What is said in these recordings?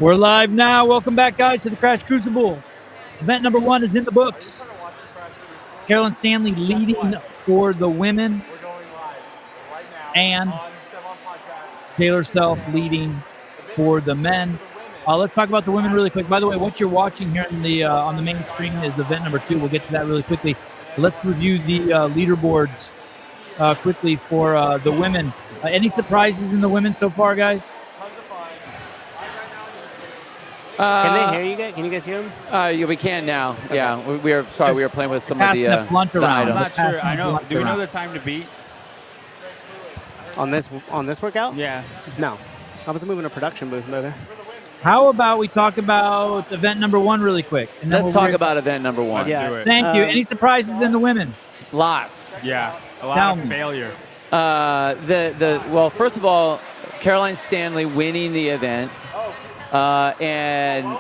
We're live now. Welcome back, guys, to the Crucible. Event number 1 is in the books. Carolyn Stanley leading for the women, and Taylor Self leading for the men. Let's talk about the women really quick. By the way, what you're watching here on the main screen is event number 2. We'll get to that really quickly. Let's review the leaderboards quickly for the women. Any surprises in the women so far, guys? Can they hear you guys? Can you guys hear them? Yeah, we can now. Okay. Yeah, we are sorry. We were playing with some of the around. I'm not sure. I know. Do we know the time to beat on this workout? Yeah. No, I was moving a production booth, brother. How about we talk about event number 1 really quick? And then let's talk about event number 1. Let's do it. Thank you. Any surprises in the women? Lots. Yeah, a lot of failure. Well, first of all, Caroline Stanley winning the event. And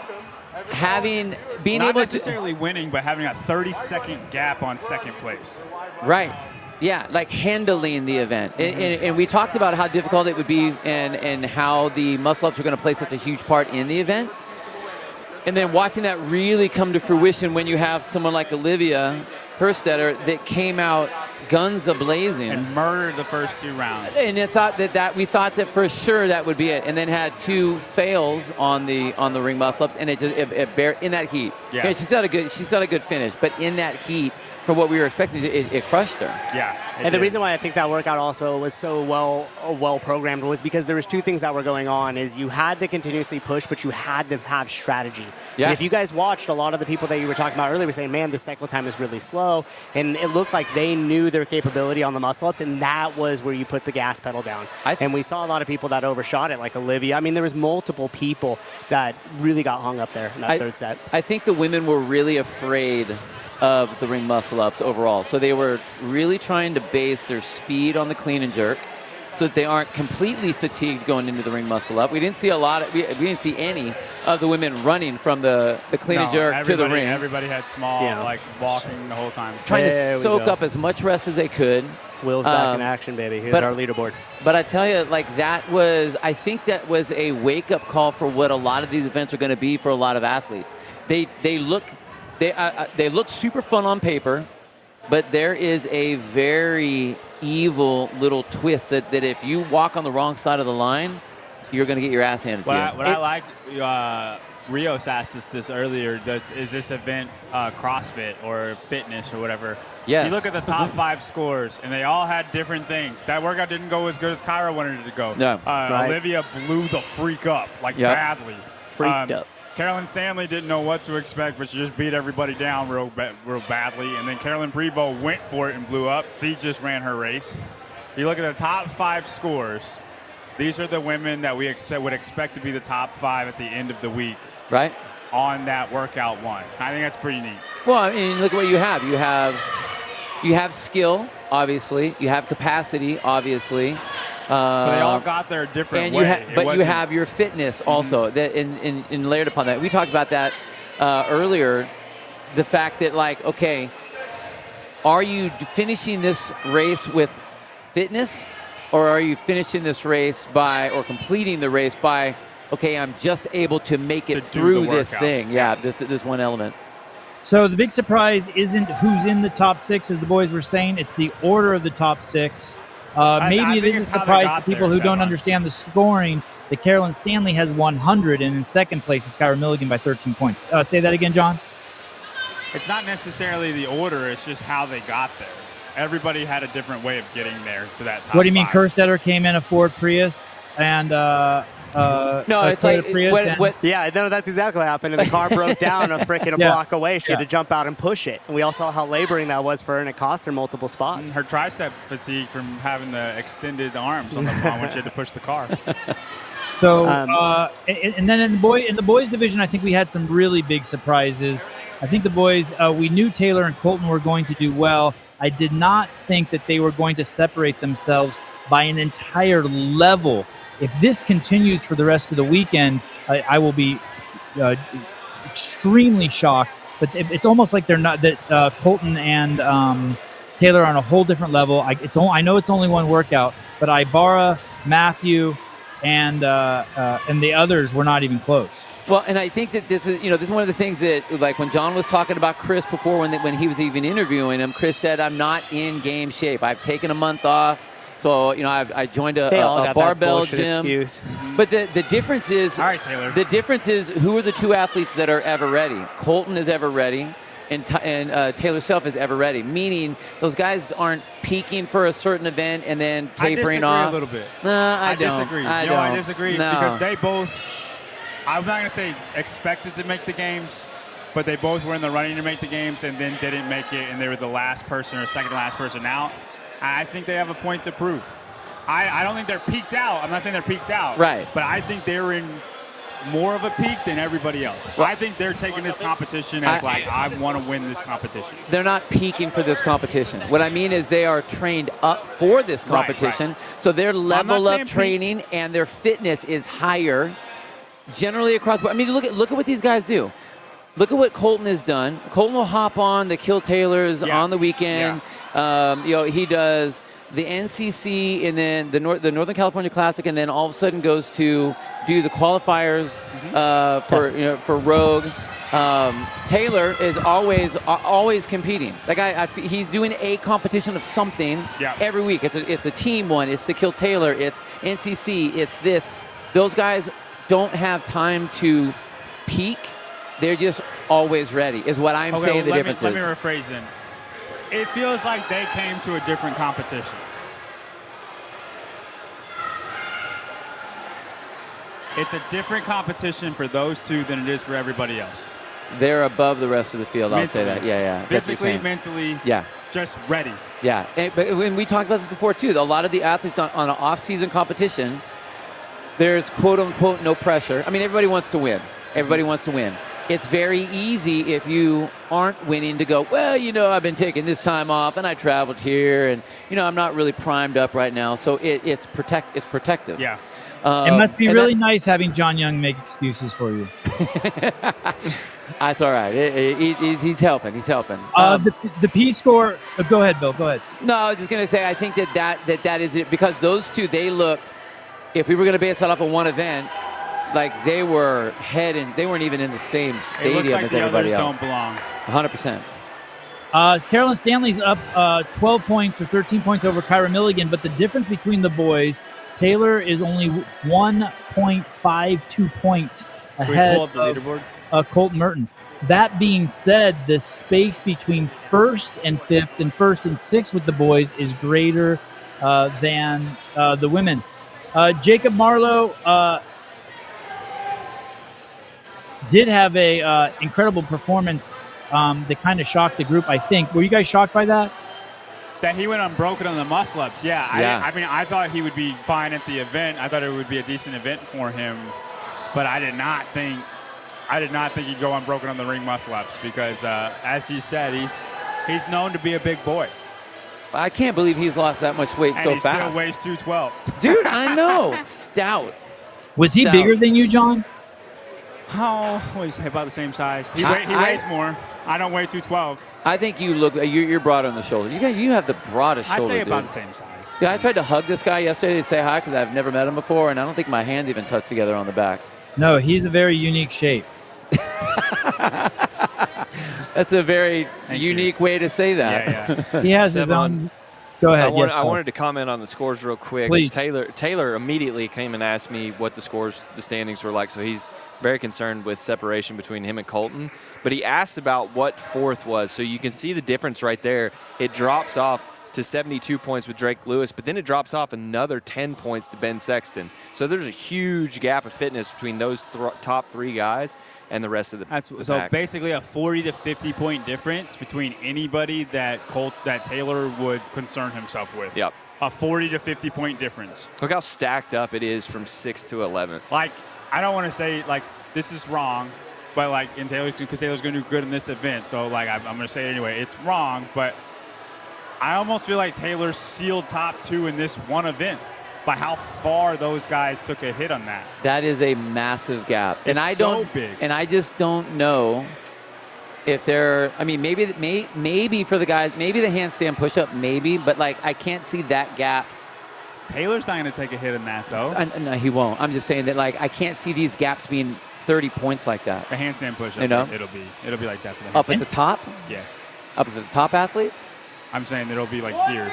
being not able necessarily winning, but having a 30-second gap on second place. Right. Yeah, like handling the event. And we talked about how difficult it would be and how the muscle-ups are going to play such a huge part in the event. And then watching that really come to fruition when you have someone like Olivia Kerstetter that came out guns a-blazing and murdered the first 2 rounds. And it thought we thought that for sure that would be it, and then had 2 fails on the ring muscle-ups, and it bare in that heat. Yeah. She's got a good finish, but in that heat, for what we were expecting, it crushed her. Yeah. And the reason why I think that workout also was so well programmed was because there was 2 things that were going on. Is you had to continuously push, but you had to have strategy. Yeah. And if you guys watched, a lot of the people that you were talking about earlier were saying, man, the cycle time is really slow. And it looked like they knew their capability on the muscle-ups, and that was where you put the gas pedal down. And we saw a lot of people that overshot it, like Olivia. I mean, there was multiple people that really got hung up there in that third set. I think the women were really afraid of the ring muscle-ups overall. So they were really trying to base their speed on the clean and jerk so that they aren't completely fatigued going into the ring muscle-up. We didn't see we didn't see any of the women running from the clean and jerk to the ring. Everybody had small, like walking the whole time. Trying to soak up as much rest as they could. Will's back in action, baby. Here's our leaderboard. But I tell you, like I think that was a wake-up call for what a lot of these events are going to be for a lot of athletes. They look super fun on paper, but there is a very evil little twist that if you walk on the wrong side of the line, you're going to get your ass handed to you. What I like, Rios asked us this earlier, is this event CrossFit or fitness or whatever? Yes. You look at the top 5 scores, and they all had different things. That workout didn't go as good as Kyra wanted it to go. No. Olivia blew the freak up, badly. Freaked up. Carolyn Stanley didn't know what to expect, but she just beat everybody down real badly. And then Carolyn Prevost went for it and blew up. Fee just ran her race. You look at the top 5 scores. These are the women that we would expect to be the top 5 at the end of the week. Right. On that workout 1. I think that's pretty neat. Well, I mean, look at what you have. You have skill, obviously. You have capacity, obviously. But they all got there a different way. But you have your fitness also, that in layered upon that. We talked about that earlier, the fact that, like, okay, are you finishing this race with fitness, or are you finishing this race or completing the race by, okay, I'm just able to make it through this thing. Yeah, this one element. So the big surprise isn't who's in the top 6, as the boys were saying. It's the order of the top 6. Maybe it is a surprise to people who don't understand the scoring that Carolyn Stanley has 100, and in second place is Kyra Milligan by 13 points. Say that again, John. It's not necessarily the order, it's just how they got there. Everybody had a different way of getting there to that top What do you mean? 5. Kerstetter came in a Ford Prius and no, it's like yeah, no, that's exactly what happened. And the car broke down a freaking block away. She had to jump out and push it. And we all saw how laboring that was for her, and it cost her multiple spots. Her tricep fatigue from having the extended arms on the front when she had to push the car. So, and then in the boys division, I think we had some really big surprises. I think the boys, we knew Taylor and Colton were going to do well. I did not think that they were going to separate themselves by an entire level. If this continues for the rest of the weekend, I will be extremely shocked. But it's almost like they're not that Colton and Taylor are on a whole different level. I know it's only one workout, but Ibarra, Matthew, and the others were not even close. Well, and I think that this is one of the things that, like when John was talking about Chris before, when he was even interviewing him, Chris said, "I'm not in game shape. I've taken a month off." So, I joined a barbell gym. Excuse. But the difference is, all right, Taylor. The difference is who are the two athletes that are ever ready? Colton is ever ready, and Taylor Self is ever ready. Meaning those guys aren't peaking for a certain event and then tapering off. I disagree a little bit. I don't. Disagree. I disagree because they both. I'm not going to say expected to make the games, but they both were in the running to make the games and then didn't make it, and they were the last person or second to last person out. I think they have a point to prove. I don't think they're peaked out. I'm not saying they're peaked out. Right. But I think they're in more of a peak than everybody else. Well, I think they're taking this competition as I want to win this competition. They're not peaking for this competition. What I mean is they are trained up for this competition. Right. So their level of training peaked. And their fitness is higher generally across. I mean, look at what these guys do. Look at what Colton has done. Colton will hop on the Kill Taylors on the weekend. Yeah. He does the NCC and then the Northern California Classic, and then all of a sudden goes to do the qualifiers for Rogue. Taylor is always competing. That guy, he's doing a competition of something every week. It's a team one. It's the Kill Taylor. It's NCC. It's this. Those guys don't have time to peak. They're just always ready, is what I'm saying the difference is. Let me rephrase it. It feels like they came to a different competition. It's a different competition for those two than it is for everybody else. They're above the rest of the field, I'll say that. Yeah. Physically, mentally, just ready. Yeah, but when we talked about this before, too, a lot of the athletes on an off-season competition, there's quote-unquote no pressure. I mean, everybody wants to win. Everybody wants to win. It's very easy if you aren't winning to go, well, I've been taking this time off and I traveled here and, I'm not really primed up right now. So it's protective. Yeah. It must be really nice having John Young make excuses for you. That's all right. He's helping. He's helping. The P score. Go ahead, Bill. Go ahead. No, I was just going to say I think that is it because those two, they look, if we were going to base that off of one event, like they weren't even in the same stadium it looks like as the everybody others else. Don't belong. 100%. Carolyn Stanley's up 12 points or 13 points over Kyra Milligan, but the difference between the boys, Taylor is only 1.52 points ahead of Colton Mertens. That being said, the space between first and fifth and first and sixth with the boys is greater than the women. Jacob Marlowe did have a incredible performance that kind of shocked the group, I think. Were you guys shocked by that? That he went unbroken on the muscle-ups, yeah. I thought he would be fine at the event. I thought it would be a decent event for him, but I did not think he'd go unbroken on the ring muscle-ups because, as he said, he's known to be a big boy. I can't believe he's lost that much weight so fast. And he still weighs 212. Dude, I know. Stout. Was he bigger than you, John? Oh, he's about the same size. He weighs more. I don't weigh 212. I think you're broad on the shoulder. You have the broadest shoulder, I'd say about dude. the same size. Yeah, I tried to hug this guy yesterday to say hi because I've never met him before, and I don't think my hands even touch together on the back. No, he's a very unique shape. That's a very unique way to say that. Yeah. He has his own. Go ahead. I wanted to comment on the scores real quick. Please. Taylor immediately came and asked me what the standings were like. So he's very concerned with separation between him and Colton. But he asked about what fourth was. So you can see the difference right there. It drops off to 72 points with Drake Lewis, but then it drops off another 10 points to Ben Sexton. So there's a huge gap of fitness between those top three guys and the rest of the pack. So basically a 40 to 50 point difference between anybody that Taylor would concern himself with. Yep. A 40 to 50 point difference. Look how stacked up it is from 6th to 11th. Like, I don't want to say, like, this is wrong, but, like, in Taylor, because Taylor's going to do good in this event, so, like, I'm going to say it anyway. It's wrong, but I almost feel like Taylor sealed top two in this one event by how far those guys took a hit on that. That is a massive gap. It's so big. And I just don't know if they're, I mean, maybe for the guys, maybe the handstand push-up, maybe, but, like, I can't see that gap. Taylor's not going to take a hit in that, though. No, he won't. I'm just saying that, like, I can't see these gaps being 30 points like that. The handstand push-up, You know? it'll be like that for the Up at handstand. the top? Yeah. Up at the top athletes? I'm saying it'll be like tiers.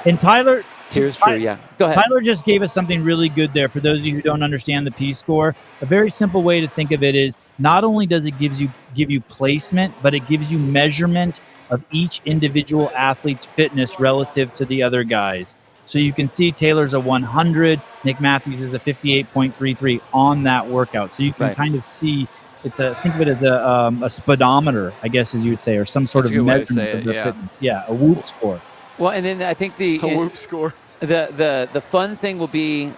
And Tyler, Tiers, true, yeah. Go ahead. Tyler just gave us something really good there. For those of you who don't understand the P-score, a very simple way to think of it is not only does it give you placement, but it gives you measurement of each individual athlete's fitness relative to the other guys. So you can see Taylor's a 100, Nick Matthews is a 58.33 on that workout. So you can kind of see think of it as a speedometer, I guess, as you would say, or some sort of measurement of their fitness. Yeah, a Whoop score. Well, and then I think the Whoop score. The fun thing will be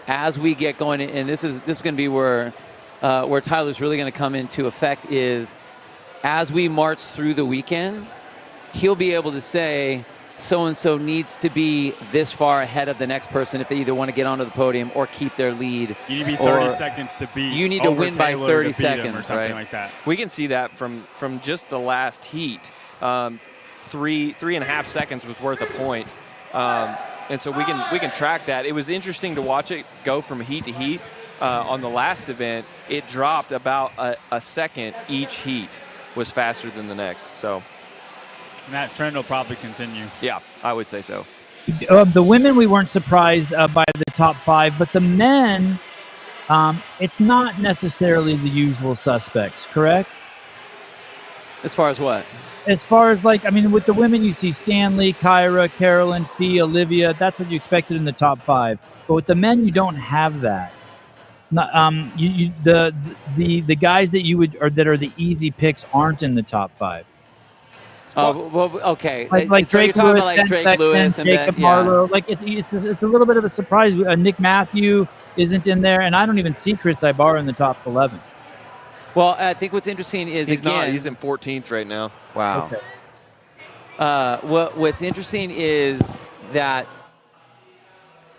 as we get going, and this is going to be where Tyler's really going to come into effect, is as we march through the weekend, he'll be able to say so-and-so needs to be this far ahead of the next person if they either want to get onto the podium or keep their lead. You need to be 30 seconds to beat. You need to win by 30 seconds, or something like that. We can see that from just the last heat. 3.5 seconds was worth a point. And so we can track that. It was interesting to watch it go from heat to heat. On the last event, it dropped about a second each heat was faster than the next. So and that trend will probably continue. Yeah, I would say so. The women, we weren't surprised by the top 5, but the men, it's not necessarily the usual suspects, correct? As far as what? As far as, with the women, you see Stanley, Kyra, Carolyn, Fee, Olivia. That's what you expected in the top 5. But with the men, you don't have that. The guys that you would, or that are the easy picks, aren't in the top 5. Oh, well, okay. Like so Drake you're talking Lewis, about like Drake Lewis and Jacob Marlowe. Like it's a little bit of a surprise. Nick Matthew isn't in there, and I don't even see Chris Ibarra in the top 11. Well, I think what's interesting is he's in 14th right now. Wow. Okay. What's interesting is that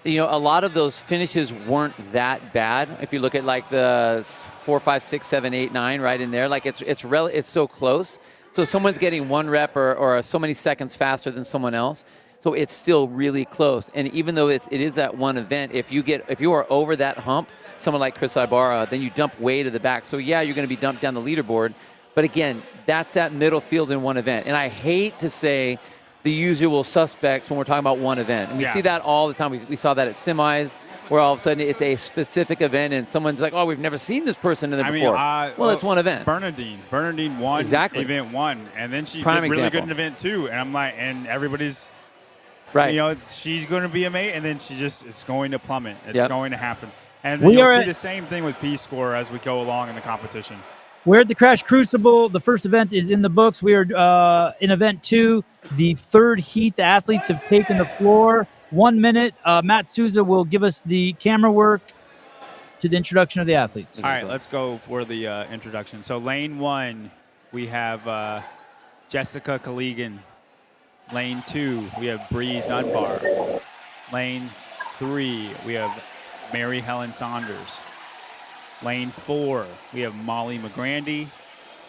a lot of those finishes weren't that bad. If you look at like the 4, 5, 6, 7, 8, 9, right in there, like it's so close. So someone's getting one rep or so many seconds faster than someone else. So it's still really close. And even though it is that one event, if you are over that hump, someone like Chris Ibarra, then you dump way to the back. So yeah, you're going to be dumped down the leaderboard. But again, that's that middle field in one event. And I hate to say the usual suspects when we're talking about one event. And we see that all the time. We saw that at semis, where all of a sudden it's a specific event and someone's like, oh, we've never seen this person in there before. Well, it's one event. Bernadine won event 1, and then she did really good in event 2. And I'm like, and everybody's, she's going to be a mate, and then it's going to plummet. It's going to happen. And then you'll see the same thing with P-score as we go along in the competition. We're at the Crash Crucible. The first event is in the books. We are in event 2. The third heat, the athletes have taken the floor. 1 minute. Matt Souza will give us the camera work to the introduction of the athletes. All right, let's go for the introduction. So lane 1, we have Jessica Collegan. Lane 2, we have Bree Dunbar. Lane 3, we have Mary Helen Saunders. Lane 4, we have Molly McGrandy.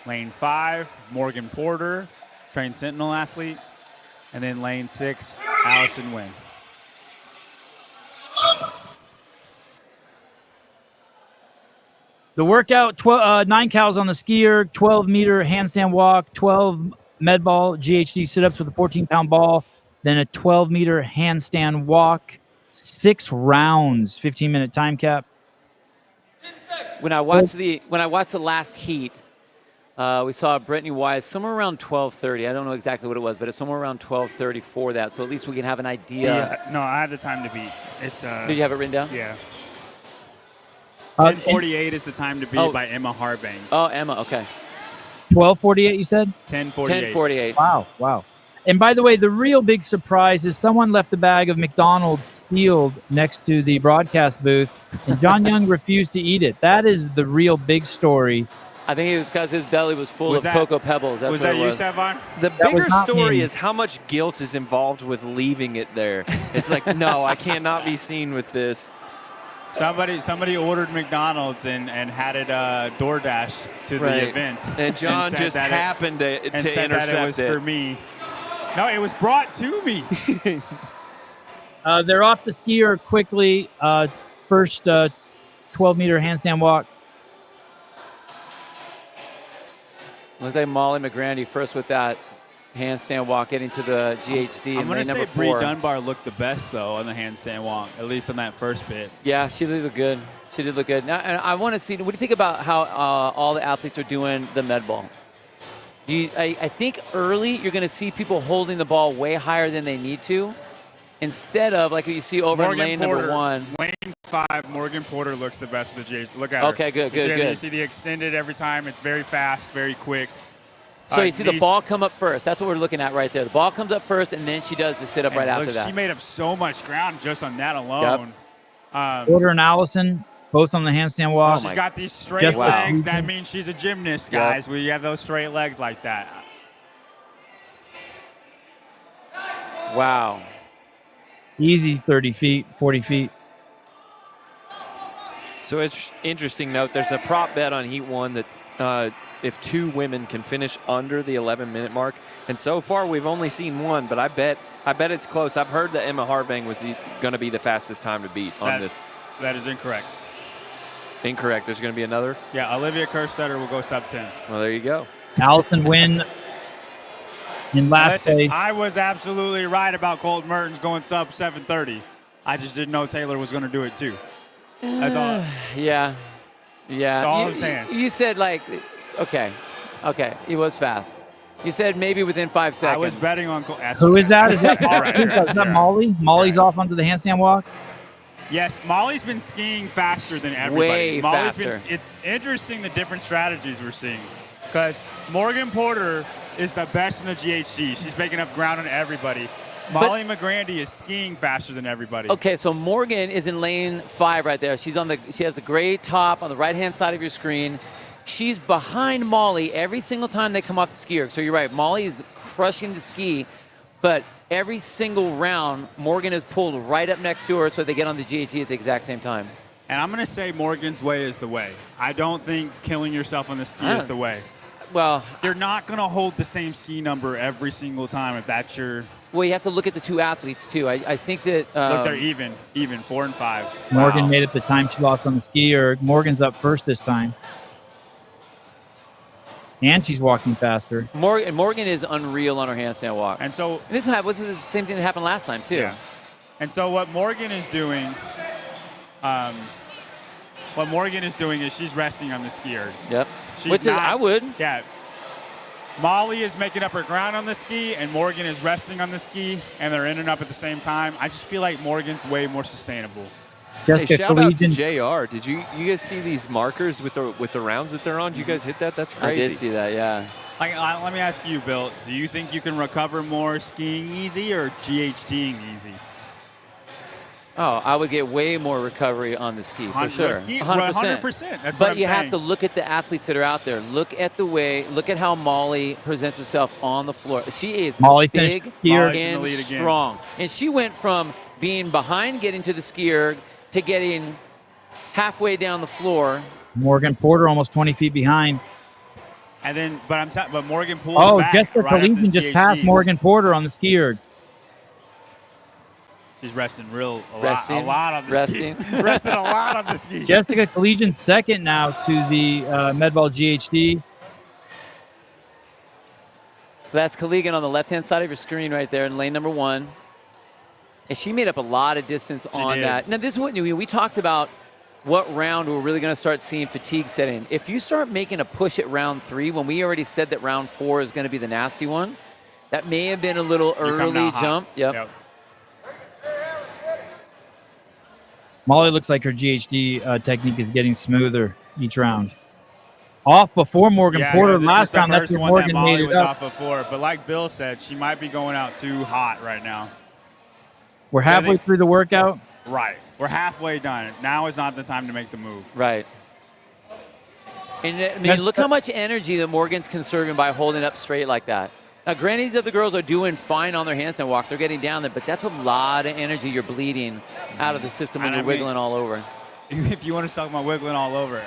Lane 5, Morgan Porter, trained Sentinel athlete. And then lane 6, Allison Wynn. The workout, 9 cows on the skier, 12-meter handstand walk, 12 med ball GHD sit-ups with a 14-pound ball, then a 12-meter handstand walk, 6 rounds, 15-minute time cap. When I watched the last heat, we saw Brittany Wise somewhere around 12:30. I don't know exactly what it was, but it's somewhere around 12:30 for that. So at least we can have an idea. Yeah, no, I had the time to beat. It's Did you have it written down? Yeah. 10:48 is the time to beat by Emma Harbang. Oh, Emma. Okay. 12:48, you said? 10:48. 10:48. Wow. And by the way, the real big surprise is someone left a bag of McDonald's sealed next to the broadcast booth, and John Young refused to eat it. That is the real big story. I think it was because his belly was full of Cocoa Pebbles. That's was what that it you, was. Savon? The bigger story is how much guilt is involved with leaving it there. It's like, no, I cannot be seen with this. Somebody ordered McDonald's and had it DoorDashed to the event. And John just happened to intercept that it was for me. No, it was brought to me. They're off the skier quickly. First 12-meter handstand walk. Looks like Molly McGrandy first with that handstand walk getting to the GHD. I'm going to say number Bree 4. Dunbar looked the best, though, on the handstand walk, at least on that first bit. Yeah, she did look good. She did look good. Now, and I want to see, what do you think about how all the athletes are doing the med ball? I think early you're going to see people holding the ball way higher than they need to, instead of like what you see over in lane number 1. Lane 5, Morgan Porter looks the best with the GH. Look at her. Okay, good. You see the extended every time. It's very fast, very quick. So you see the ball come up first. That's what we're looking at right there. The ball comes up first, and then she does the sit-up right after that. She made up so much ground just on that alone. Yep. Porter and Allison, both on the handstand walk. She's got these straight legs. That means she's a gymnast, guys. We have those straight legs like that. Wow. Easy 30 feet, 40 feet. So it's interesting note. There's a prop bet on Heat 1 that if 2 women can finish under the 11-minute mark, and so far we've only seen 1, but I bet it's close. I've heard that Emma Harvang was going to be the fastest time to beat on this. That is incorrect. Incorrect. There's going to be another? Yeah, Olivia Kerstetter will go sub-10. Well, there you go. Allison win in last place. I was absolutely right about Colton Mertens going sub 7:30. I just didn't know Taylor was going to do it too. That's all. Yeah. That's all I'm saying. You said like, okay, it was fast. You said maybe within 5 seconds. I was betting on Who is that? Is that, Right. is that Molly? Molly's off onto the handstand walk? Yes, Molly's been skiing faster than everybody. Way faster. It's interesting the different strategies we're seeing, because Morgan Porter is the best in the GHC. She's making up ground on everybody. Molly McGrandy is skiing faster than everybody. Okay, so Morgan is in lane 5 right there. She has a gray top on the right-hand side of your screen. She's behind Molly every single time they come off the ski erg. So you're right, Molly is crushing the ski, but every single round, Morgan is pulled right up next to her so they get on the GHD at the exact same time. And I'm going to say Morgan's way is the way. I don't think killing yourself on the ski is the way. Well, you're not going to hold the same ski number every single time if that's your... Well, you have to look at the 2 athletes, too. I think that... Look, they're even, 4 and 5. Morgan made up the time she lost on the ski erg. Morgan's up first this time. And she's walking faster. Morgan is unreal on her handstand walk. And so... And this is the same thing that happened last time, too. Yeah. And so what Morgan is doing... What Morgan is doing is she's resting on the ski erg. Yep. I would. Yeah. Molly is making up her ground on the ski, and Morgan is resting on the ski, and they're in and up at the same time. I just feel like Morgan's way more sustainable. Hey, shout out to JR. Did you guys see these markers with the rounds that they're on? Did you guys hit that? That's crazy. I did see that, yeah. Let me ask you, Bill. Do you think you can recover more skiing easy or GHDing easy? Oh, I would get way more recovery on the ski, for sure. 100%. That's but you have to look at the athletes that are out there. Look at how Molly presents herself on the floor. She is big and strong. And she went from being behind getting to the ski erg to getting halfway down the floor. Morgan Porter almost 20 feet behind. And then, but Morgan pulls back. Jessica right Collegian just passed Morgan Porter on the ski erg. She's resting a lot on the ski. Resting a lot on the ski. Jessica Collegian second now to the Medball GHD. So that's Collegian on the left-hand side of your screen right there in lane number 1. And she made up a lot of distance on that. Now, this is what we talked about what round we're really going to start seeing fatigue set in. If you start making a push at round 3, when we already said that round 4 is going to be the nasty one, that may have been a little early jump. Yep. Molly looks like her GHD technique is getting smoother each round. Off before Morgan Porter last round. That's where Morgan made it up. Off before, but like Bill said, she might be going out too hot right now. We're halfway through the workout. Right. We're halfway done. Now is not the time to make the move. Right. And I mean, look how much energy that Morgan's conserving by holding up straight like that. Now, granted, the other girls are doing fine on their handstand walk. They're getting down there, but that's a lot of energy you're bleeding out of the system when you're wiggling all over. If you want to talk about wiggling all over,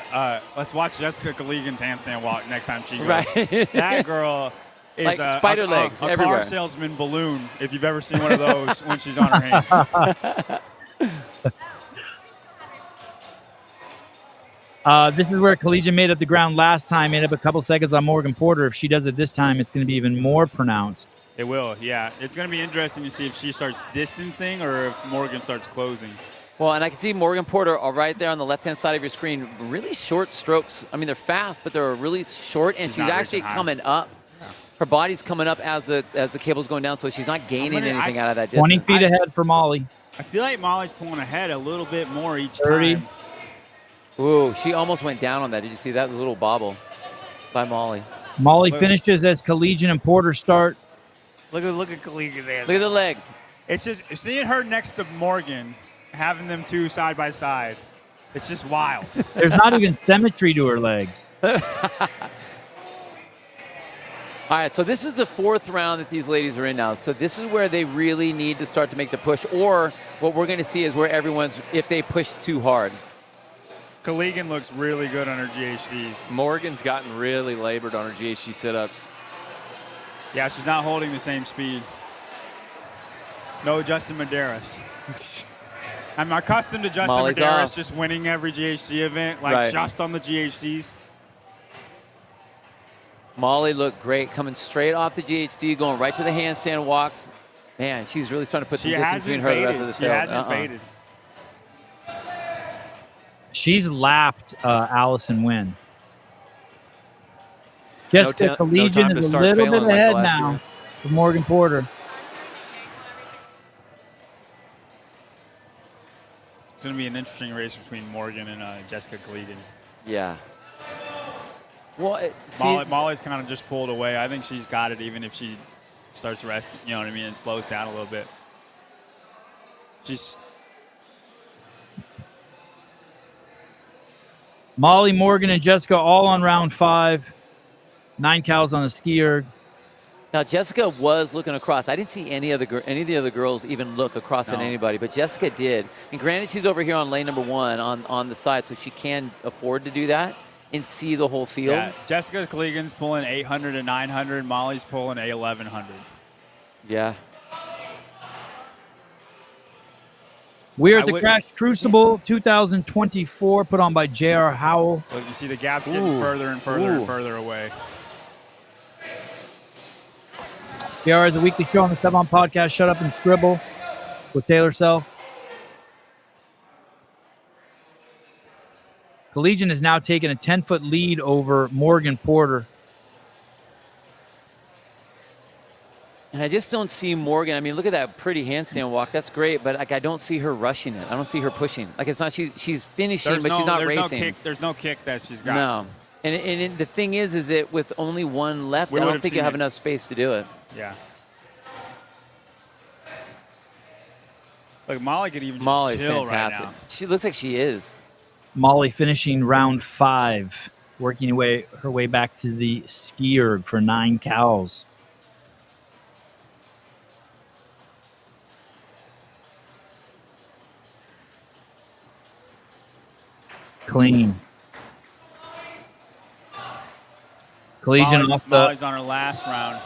let's watch Jessica Collegian's handstand walk next time she goes. Right. That girl is like spider legs a everywhere. car salesman balloon, if you've ever seen one of those when she's on her hands. This is where Collegian made up the ground last time, made up a couple seconds on Morgan Porter. If she does it this time, it's going to be even more pronounced. It will, yeah. It's going to be interesting to see if she starts distancing or if Morgan starts closing. Well, and I can see Morgan Porter right there on the left-hand side of your screen. Really short strokes. I mean, they're fast, but they're really short, and she's actually coming up. Yeah. Her body's coming up as the cable's going down, so she's not gaining anything out of that distance. 20 feet ahead for Molly. I feel like Molly's pulling ahead a little bit more each 30. time. Ooh, she almost went down on that. Did you see that little bobble by Molly? Molly finishes as Collegian and Porter start. Look at Collegian's hands. Look at the legs. It's just seeing her next to Morgan, having them two side by side. It's just wild. There's not even symmetry to her legs. All right, so this is the fourth round that these ladies are in now. So this is where they really need to start to make the push, or what we're going to see is where if they push too hard. Collegian looks really good on her GHDs. Morgan's gotten really labored on her GHD sit-ups. Yeah, she's not holding the same speed. No Justin Medeiros. I'm accustomed to Justin Molly's Medeiros off. just winning every GHD event, like just on the GHDs. Molly looked great, coming straight off the GHD, going right to the handstand walks. Man, she's really starting to put some distance between her and the rest of the field. She hasn't faded. She's lapped Allison Wynn. Jessica Collegian is a little bit ahead now for Morgan Porter. It's going to be an interesting race between Morgan and Jessica Collegian. Yeah. Well, Molly's kind of just pulled away. I think she's got it even if she starts resting, you know what I mean, and slows down a little bit. Molly, Morgan, and Jessica all on round 5. 9 cows on the skier. Now, Jessica was looking across. I didn't see any of the other girls even look across at anybody, but Jessica did. And granted, she's over here on lane number 1 on the side, so she can afford to do that and see the whole field. Yeah, Jessica Collegian's pulling 800 and 900. Molly's pulling a 1100. Yeah. We are at the Crucible 2024, put on by J.R. Howell. Well, you see the gaps getting further and further and further away. JR is a weekly show on the 7 On podcast, Shut Up and Scribble, with Taylor Self. Collegian has now taken a 10-foot lead over Morgan Porter. And I just don't see Morgan. I mean, look at that pretty handstand walk. That's great, but like I don't see her rushing it. I don't see her she's not. She's finishing, but she's not racing. There's no kick that she's got. No. And the thing is that with only one left, I don't think you have enough space to do it. Yeah. Look, Molly could even just chill fantastic. right now. She looks like she is. Molly finishing round 5, working her way back to the skier for 9 cows. Clean. Collegian Molly's on her last round.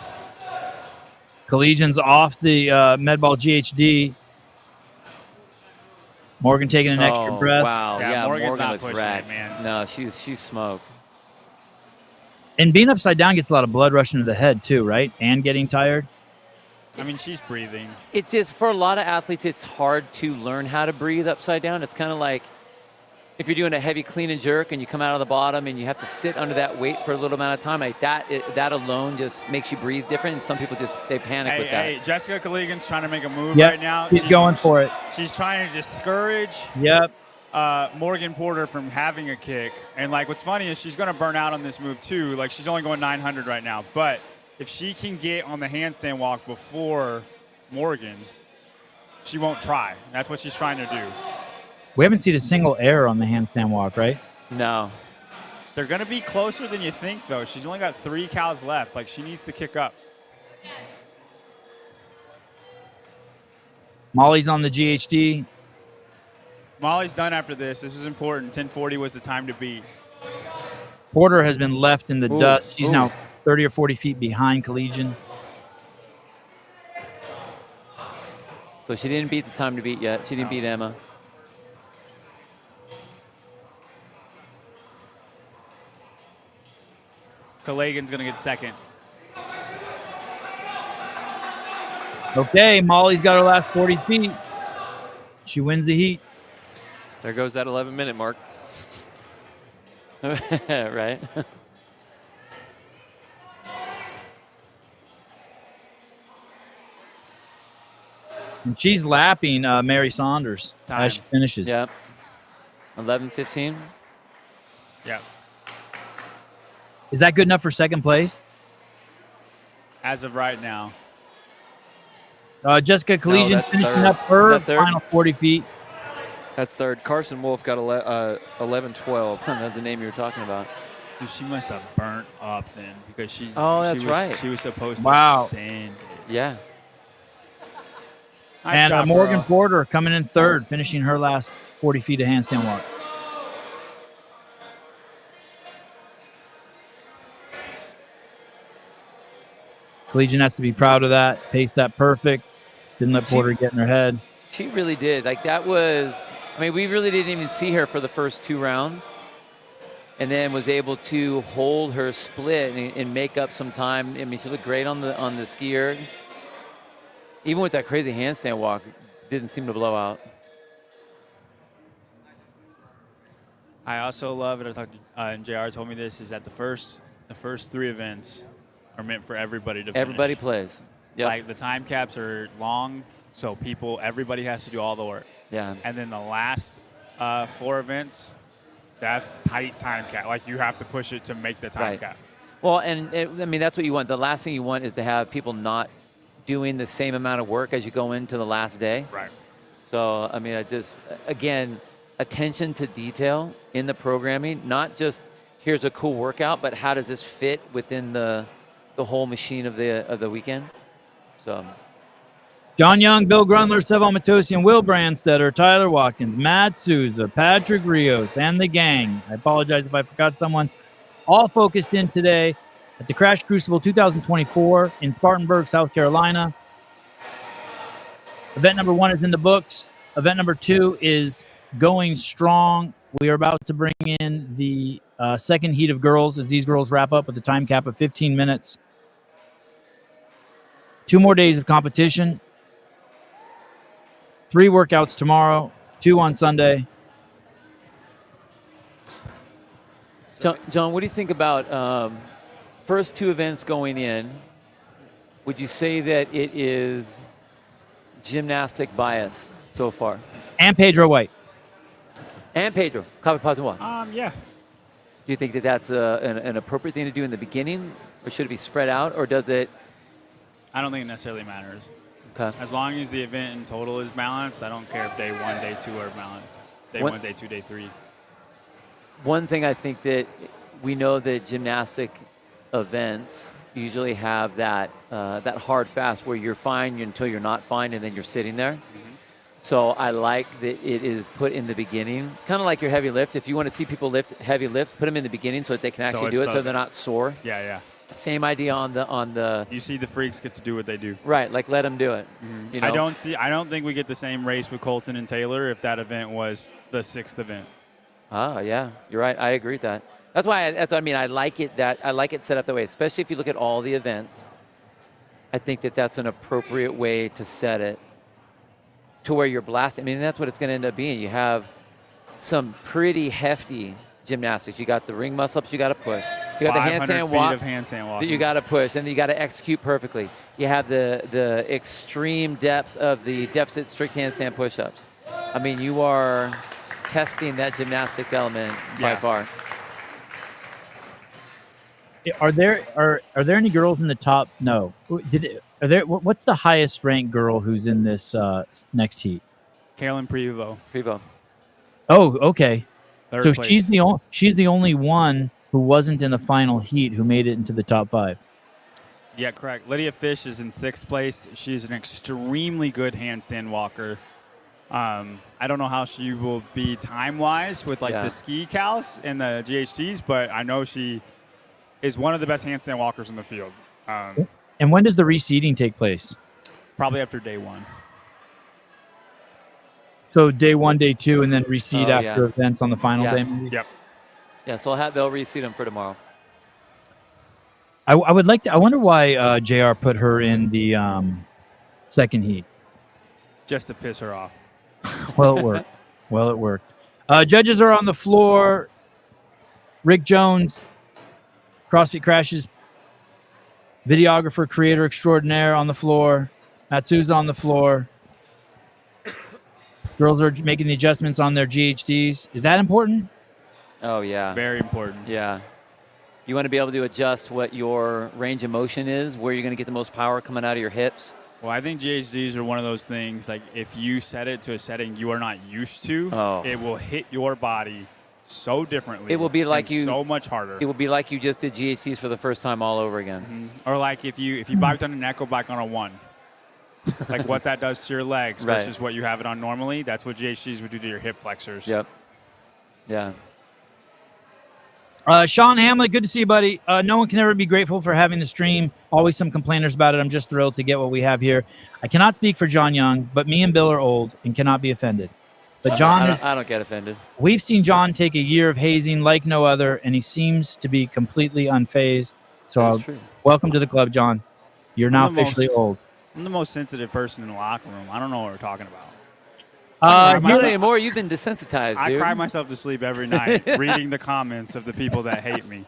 Collegian's off the Medball GHD. Morgan taking an extra breath. Wow, yeah, Morgan's Morgan not looks pushing wrecked. it, man. No, she's smoked. And being upside down gets a lot of blood rushing to the head too, right? And getting tired. I mean, she's breathing. It's just, for a lot of athletes, it's hard to learn how to breathe upside down. It's kind of like if you're doing a heavy clean and jerk and you come out of the bottom and you have to sit under that weight for a little amount of time, like that alone just makes you breathe different. And some people they panic with that. Hey, Jessica Collegian's trying to make a move right now. She's going for it. She's trying to discourage Morgan Porter from having a kick. And like, what's funny is she's going to burn out on this move too. Like, she's only going 900 right now, but if she can get on the handstand walk before Morgan, she won't try. That's what she's trying to do. We haven't seen a single error on the handstand walk, right? No. They're going to be closer than you think, though. She's only got 3 cows left. Like, she needs to kick up. Molly's on the GHD. Molly's done after this. This is important. 1040 was the time to beat. Porter has been left in the dust. She's now 30 or 40 feet behind Collegian. So she didn't beat the time to beat yet. She didn't beat Emma. Kalagan's going to get second. Okay, Molly's got her last 40 feet. She wins the heat. There goes that 11-minute mark. Right. And she's lapping Mary Saunders as she finishes. Yep. 11:15. Yeah. Is that good enough for second place? As of right now. Jessica Collegian that's finishing third. up her Is that third? final 40 feet. That's third. Carson Wolf got 11-12. That's the name you were talking about. Dude, she must have burnt up then because she's. Oh, that's she was, right. She was supposed Wow. to send it. Yeah. Nice And job, Morgan girl. Porter coming in third, finishing her last 40 feet of handstand walk. Collegian has to be proud of that. Paced that perfect. Didn't let Porter get in her head. She really did. Like that was, I mean, we really didn't even see her for the first 2 rounds, and then was able to hold her split and make up some time. I mean, she looked great on the skier. Even with that crazy handstand walk, didn't seem to blow out. I also love it. I talked to, and JR told me this, is that the first 3 events are meant for everybody to finish. Everybody plays. Yep. Like the time caps are long, so everybody has to do all the work. Yeah. And then the last 4 events, that's tight time cap. Like you have to push it to make the time Right. cap. Well, and I mean, that's what you want. The last thing you want is to have people not doing the same amount of work as you go into the last day. Right. So, I mean, again, attention to detail in the programming, not just here's a cool workout, but how does this fit within the whole machine of the weekend? So, John Young, Bill Grundler, Sevon Matosian, Will Brandstetter, Tyler Watkins, Matt Souza, Patrick Rios, and the gang. I apologize if I forgot someone. All focused in today at the Crash Crucible 2024 in Spartanburg, South Carolina. Event number 1 is in the books. Event number 2 is going strong. We are about to bring in the second heat of girls as these girls wrap up with a time cap of 15 minutes. 2 more days of competition. 3 workouts tomorrow, 2 on Sunday. John, what do you think about first 2 events going in? Would you say that it is gymnastic bias so far? And Pedro White. And Pedro Cavapazua. Yeah. Do you think that that's an appropriate thing to do in the beginning, or should it be spread out, or does it? I don't think it necessarily matters. Okay. As long as the event in total is balanced, I don't care if day 1, day 2 are balanced. Day 1, day 2, day 3. One thing I think that we know that gymnastic events usually have that hard fast where you're fine until you're not fine, and then you're sitting there. So I like that it is put in the beginning, kind of like your heavy lift. If you want to see people lift heavy lifts, put them in the beginning so that they can actually do it, so they're not sore. Yeah, yeah. Same idea on the. You see the freaks get to do what they do. Right, like let them do it. You know? I don't think we get the same race with Colton and Taylor if that event was the 6th event. Ah, yeah, you're right. I agree with that. That's why I like it set up that way, especially if you look at all the events. I think that that's an appropriate way to set it to where you're blasting. I mean, that's what it's going to end up being. You have some pretty hefty gymnastics. You got the ring muscle-ups you got to push. You got the handstand walk that you got to push, and you got to execute perfectly. You have the extreme depth of the deficit strict handstand push-ups. I mean, you are testing that gymnastics element by far. Are there any girls in the top? No. What's the highest ranked girl who's in this next heat? Carolyn Prevost. Oh, okay. Third So place. she's the only one who wasn't in the final heat who made it into the top 5. Yeah, correct. Lydia Fish is in 6th place. She's an extremely good handstand walker. I don't know how she will be time-wise with the ski cows and the GHDs, but I know she is one of the best handstand walkers in the field. And when does the reseeding take place? Probably after day 1. So day 1, day 2, and then reseed after events on the final day, maybe? Yep. Yeah, so they'll reseed them for tomorrow. I would like to. I wonder why JR put her in the second heat. Just to piss her off. Well, it worked. Well, it worked. Judges are on the floor. Rick Jones, CrossFit Crashes videographer, creator extraordinaire on the floor. Matsu's on the floor. Girls are making the adjustments on their GHDs. Is that important? Oh, yeah. Very important. Yeah. You want to be able to adjust what your range of motion is, where you're going to get the most power coming out of your hips. Well, I think GHDs are one of those things, like if you set it to a setting you are not used to, it will hit your body so differently. It will be like so much harder. It will be like you just did GHDs for the first time all over again. Mm-hmm. Or like if you biked on an echo bike on a 1. Like what that does to your legs versus what you have it on normally. That's what GHDs would do to your hip flexors. Yep. Yeah. Sean Hamlet, good to see you, buddy. No one can ever be grateful for having the stream. Always some complainers about it. I'm just thrilled to get what we have here. I cannot speak for John Young, but me and Bill are old and cannot be offended. But John I don't get offended. We've seen John take a year of hazing like no other, and he seems to be completely unfazed. So welcome to the club, John. You're now officially old. I'm the most sensitive person in the locker room. I don't know what we're talking about. Not anymore. You've been desensitized, I dude. cry myself to sleep every night reading the comments of the people that hate me.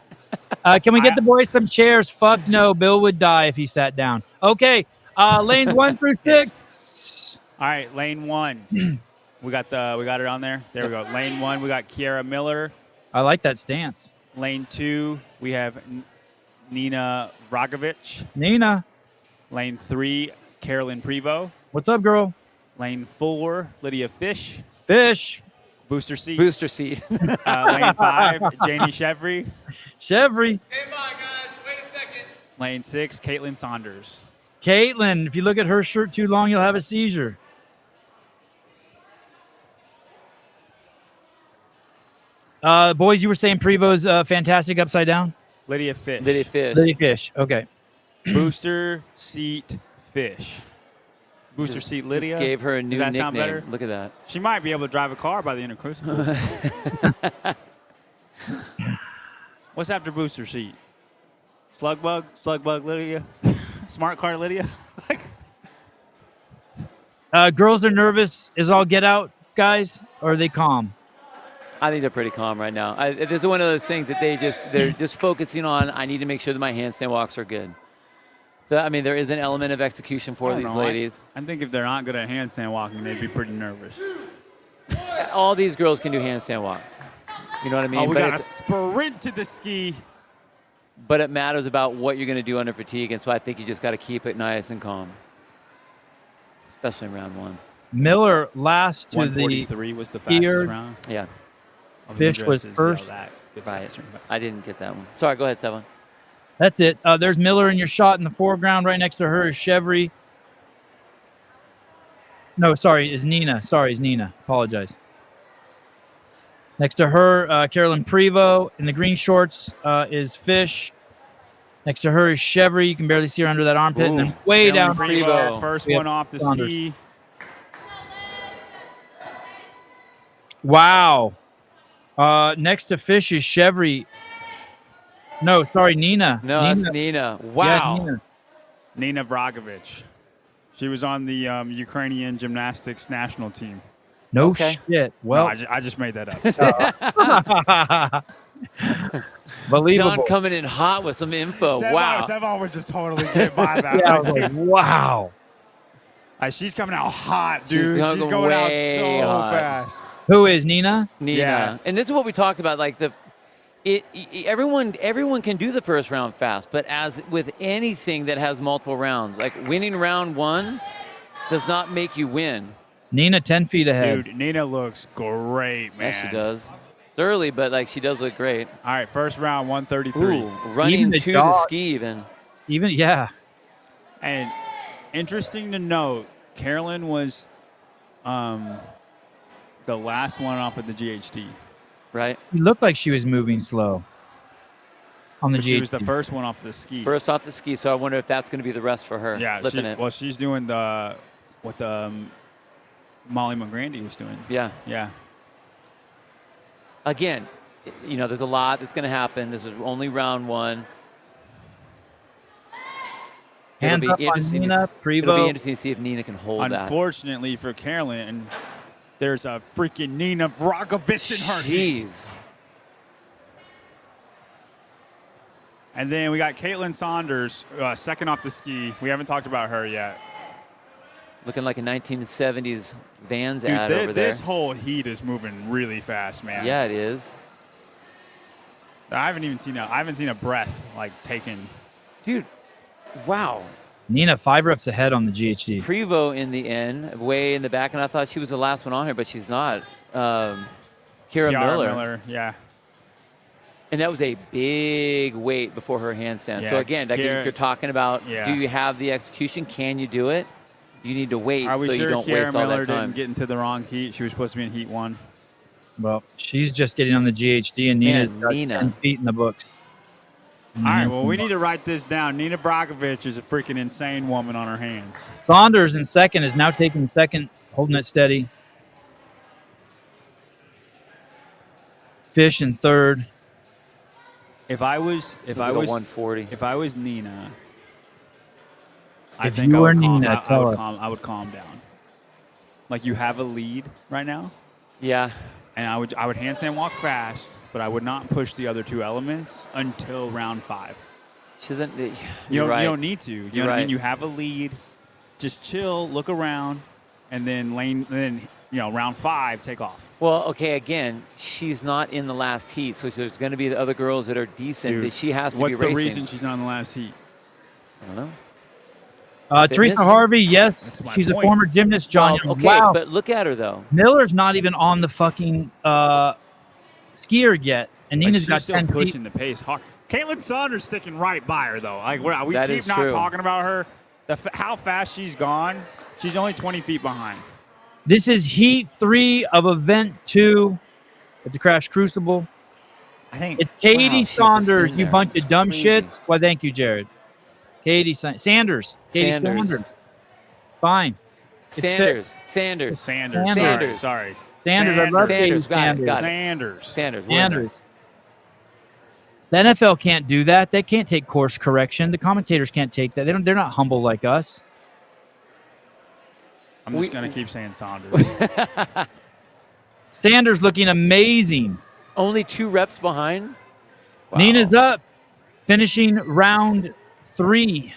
Can we get the boys some chairs? Fuck no. Bill would die if he sat down. Okay. Lanes 1 through 6. All right, lane 1. We got it on there. There we go. Lane 1, we got Kiara Miller. I like that stance. Lane 2, we have Nina Vragovic. Nina. Lane 3, Carolyn Prevost. What's up, girl? Lane 4, Lydia Fish. Fish. Booster seat. Booster seat. Lane 5, Janie Chevry. Chevry. Hey, bye, guys. Wait a second. Lane 6, Caitlin Saunders. Caitlin, if you look at her shirt too long, you'll have a seizure. Boys, you were saying Prevo's fantastic upside down? Lydia Fish. Lydia Fish. Lydia Fish. Okay. Booster seat Fish. Booster seat Lydia. Just gave her a new Does that nickname. sound better? Look at that. She might be able to drive a car by the end of Crucible. What's after booster seat? Slugbug Lydia? Smart car Lydia? Girls are nervous. Is all get out, guys? Or are they calm? I think they're pretty calm right now. This is one of those things that they're just focusing on. I need to make sure that my handstand walks are good. So, I mean, there is an element of execution for these ladies. I think if they're not good at handstand walking, they'd be pretty nervous. All these girls can do handstand walks. You know what I mean? Oh, we got to sprint to the ski. But it matters about what you're going to do under fatigue, and so I think you just got to keep it nice and calm, especially in round 1. Miller last to the 143 was the fastest round. Yeah. Fish was first. Right. I didn't get that one. Sorry, go ahead, Sevan. That's it. There's Miller in your shot in the foreground. Right next to her is Chevry. No, sorry, is Nina. Sorry, is Nina. Apologize. Next to her, Carolyn Prevost. In the green shorts is Fish. Next to her is Chevry. You can barely see her under that armpit. Ooh. And then way Carolyn down. Prevost, first one off the Saunders. ski. Wow. Next to Fish is Chevry. No, sorry, Nina. No, Nina. that's Nina. Wow. Yeah, Nina. Nina Vragovic. She was on the Ukrainian gymnastics national team. No Okay. shit. Well, No, I just made that up. believable. John coming in hot with some info. Wow. Sevon would just totally get by that. Yeah, I was like, wow. She's coming out hot, dude. She's She's going out way so hot. fast. Who is Nina? Nina. Yeah. And this is what we talked about. Like everyone can do the first round fast, but as with anything that has multiple rounds, like winning round 1 does not make you win. Nina 10 feet ahead. Dude, Nina looks great, man. Yes, she does. It's early, but like she does look great. All right, first round, 133. Ooh, running Even the to the dog- ski even. Even, yeah. And interesting to note, Carolyn was the last one off of the GHD. Right? It looked like she was moving slow on the But GHD. she was the first one off the ski. First off the ski, so I wonder if that's going to be the rest for her. Yeah, flipping it. well, she's doing what Molly McGrandy was doing. Yeah. Yeah. Again, there's a lot that's going to happen. This is only round 1. Hands It'll up be on interesting. Nina, It'll be Prevo. interesting to see if Nina can hold that. Unfortunately for Carolyn, there's a freaking Nina Vragovic in her heat. Jeez. And then we got Caitlin Saunders, second off the ski. We haven't talked about her yet. Looking like a 1970s Vans ad Dude, over there. this whole heat is moving really fast, man. Yeah, it is. I haven't seen a breath like taken. Dude, wow. Nina 5 reps ahead on the GHD. Prevo in the end, way in the back, and I thought she was the last one on here, but she's not. Kiara Miller. Yeah. And that was a big weight before her handstand. Yeah, So again, like if you're talking about, Yeah. do you have the execution? Can you do it? You need to wait Are we so sure you don't Kiara waste all Miller that time. didn't get into the wrong heat? She was supposed to be in heat 1. Well, she's just getting on the GHD, and Nina's Man, got Nina. 10 feet in the books. All right, well, we need to write this down. Nina Vragovic is a freaking insane woman on her hands. Saunders in second is now taking second, holding it steady. Fish in third. If I was 140. if I was Nina, I If think you I were would calm, Nina, tell us. I would calm down. Like you have a lead right now, Yeah. and I would handstand walk fast, but I would not push the other two elements until round 5. She doesn't. You You're right. don't need to. You know what I mean? You have a lead. Just chill, look around, and then round 5, take off. Well, okay, again, she's not in the last heat, so there's going to be the other girls that are decent Dude, that she has to be what's racing. the reason she's not in the last heat? I don't know. Teresa Fitness? Harvey, yes, That's my she's a point. former gymnast, John. Well, okay, wow. but look at her, though. Miller's not even on the fucking skier yet, and Like, Nina's she's got still 10 pushing feet. the pace hard. Caitlin Saunders sticking right by her, though. Like we That keep is not true. talking about her. How fast she's gone. She's only 20 feet behind. This is heat 3 of event 2 at the Crash Crucible. I think It's Katie Wow, she's Saunders, in you there. bunch It's of dumb crazy. shits. Well, thank you, Jared. Sanders. Katie Sanders. Sanders. Fine. Sanders. Sanders. Sanders. Sorry. Sanders. I love Katie Sanders. Got it. Sanders. Got it. Sanders. Sanders. we're in there. Sanders. The NFL can't do that. They can't take course correction. The commentators can't take that. They're not humble like us. I'm just going to keep saying Saunders. Sanders looking amazing. Only 2 reps behind. Wow. Nina's up, finishing round 3.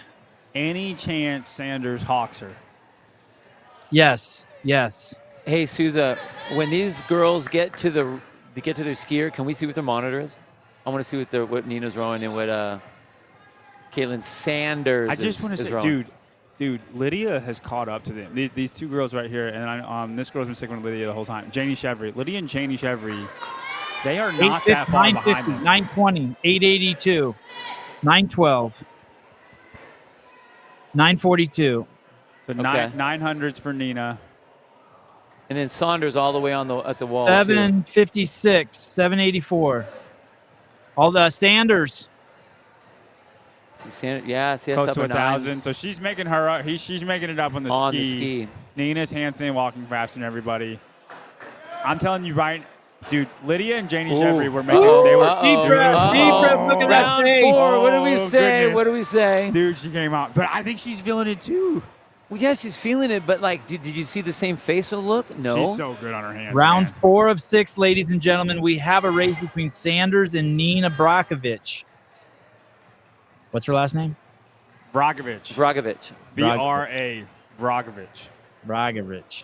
Any chance Sanders hawks her? Yes. Hey, Souza, when these girls get to their skier, can we see what their monitor is? I want to see what Nina's rowing and what Caitlin Sanders I just want to is say, rowing. dude, Lydia has caught up to them. These two girls right here, and this girl's been sticking with Lydia the whole time. Janie Chevry. Lydia and Janie Chevry, they are not that far behind 950, them. 920, 882, 912, 942. So Okay. 900s for Nina. And then Saunders all the way at the wall. too. 756, 784. All the Sanders. See, that's Close up to a 1,000. So she's making she's making it up on the On ski. the ski. Nina's handstand walking faster than everybody. I'm telling you right, dude, Lydia and Janie Chevry were making they were Deep breath, deep breath, look at that Round face. 4. What do we Oh, say? goodness. What do we say? Dude, she came out. But I think she's feeling it too. Well, yeah, she's feeling it, but like, did you see the same facial look? No. She's so good on her hands. Round man. 4 of 6, ladies and gentlemen. We have a race between Sanders and Nina Vragovic. What's her last name? Vragovic. Vragovic. V-R-A. Vragovic. Vragovic.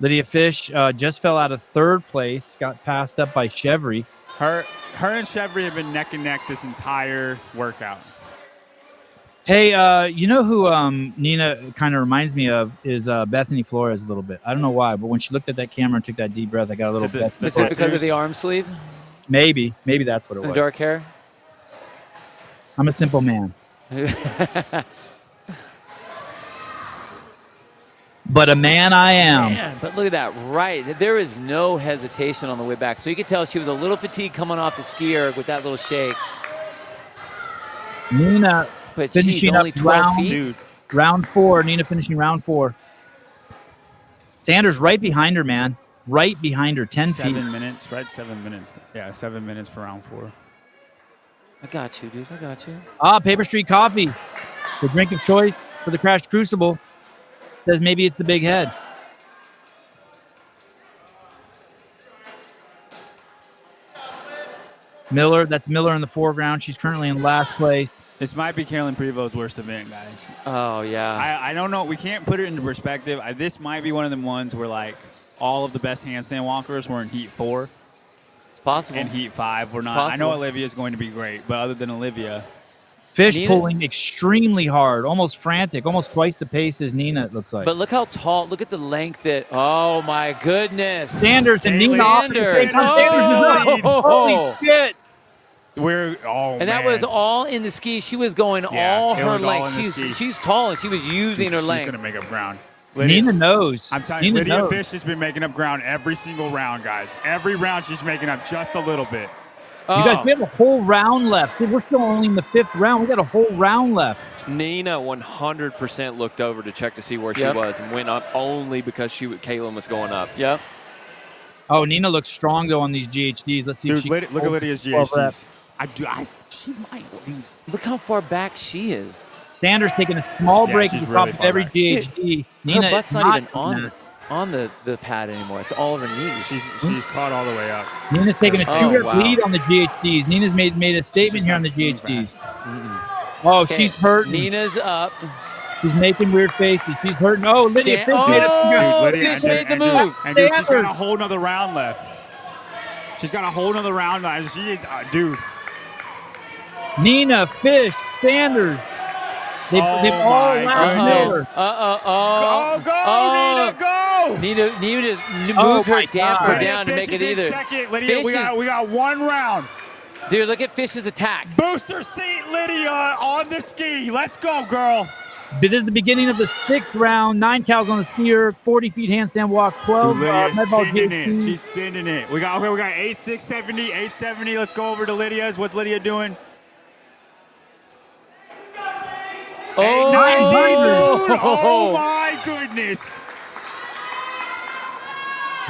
Lydia Fish just fell out of 3rd place, got passed up by Chevry. Her and Chevry have been neck and neck this entire workout. Hey, you know who Nina kind of reminds me of is Bethany Flores a little bit. I don't know why, but when she looked at that camera and took that deep breath, I got a little Is it bit. the Is it because of tattoos? the arm sleeve Maybe that's what it and was. dark hair? I'm a simple man. But a man I am. Man, but look at that, right. There is no hesitation on the way back. So you could tell she was a little fatigued coming off the skier with that little shake. Nina But she's finishing only up 12 round, feet. Dude, round 4. Nina finishing round 4. Sanders right behind her, man. Right behind her, 10 feet. 7 minutes, right? 7 minutes. Yeah, 7 minutes for round 4. I got you, dude. I got you. Paper Street Coffee, the drink of choice for the Crash Crucible. Says maybe it's the big head. Miller, that's Miller in the foreground. She's currently in last place. This might be Carolyn Prevo's worst event, guys. Oh, yeah. I don't know. We can't put it into perspective. This might be one of them ones where, like, all of the best handstand walkers were in Heat 4. It's possible. And Heat 5 were not. Possible. I know Olivia is going to be great, but other than Olivia. Fish Nina, pulling extremely hard, almost frantic, almost twice the pace as Nina, it looks like. But look how tall. Look at the length that. Oh, my goodness. Sanders and Nina off at the same time. Sanders is up. Holy shit. And that was all in the ski. She was going all her length. She's tall, and she was using her length. She's going to make up ground. Nina knows. I'm telling you, Lydia Fish has been making up ground every single round, guys. Every round she's making up just a little bit. You guys, we have a whole round left. We're still only in the 5th round. We got a whole round left. Nina 100% looked over to check to see where she was and went up only because Caitlin was going up. Yep. Oh, Nina looks strong, though, on these GHDs. Let's see if she look at Lydia's GHDs. She might. Look how far back she is. Sanders taking a small break at the top of every GHD. Nina, her butt's not even on the pad anymore. It's all over her knees. She's caught all the way up. Nina's taking a 2-rep lead on the GHDs. Nina's made a statement here on the GHDs. Oh, she's hurting. Nina's up. She's making weird faces. She's hurting. Oh, Lydia Fish made Fish made the move. And dude, she's got a whole nother round left. She's got a whole nother round left. Dude. Nina, Fish, Sanders. They've all laughed Miller. Go, Nina, go! Nina moved her damper down to make it either. Second. Lydia, we got one round. Dude, look at Fish's attack. Booster seat, Lydia, on the ski. Let's go, girl. This is the beginning of the 6th round. 9 cows on the skier, 40 feet handstand walk, 12 sending it. She's sending it. We got 870, 870. Let's go over to Lydia's. What's Lydia doing? Oh my goodness.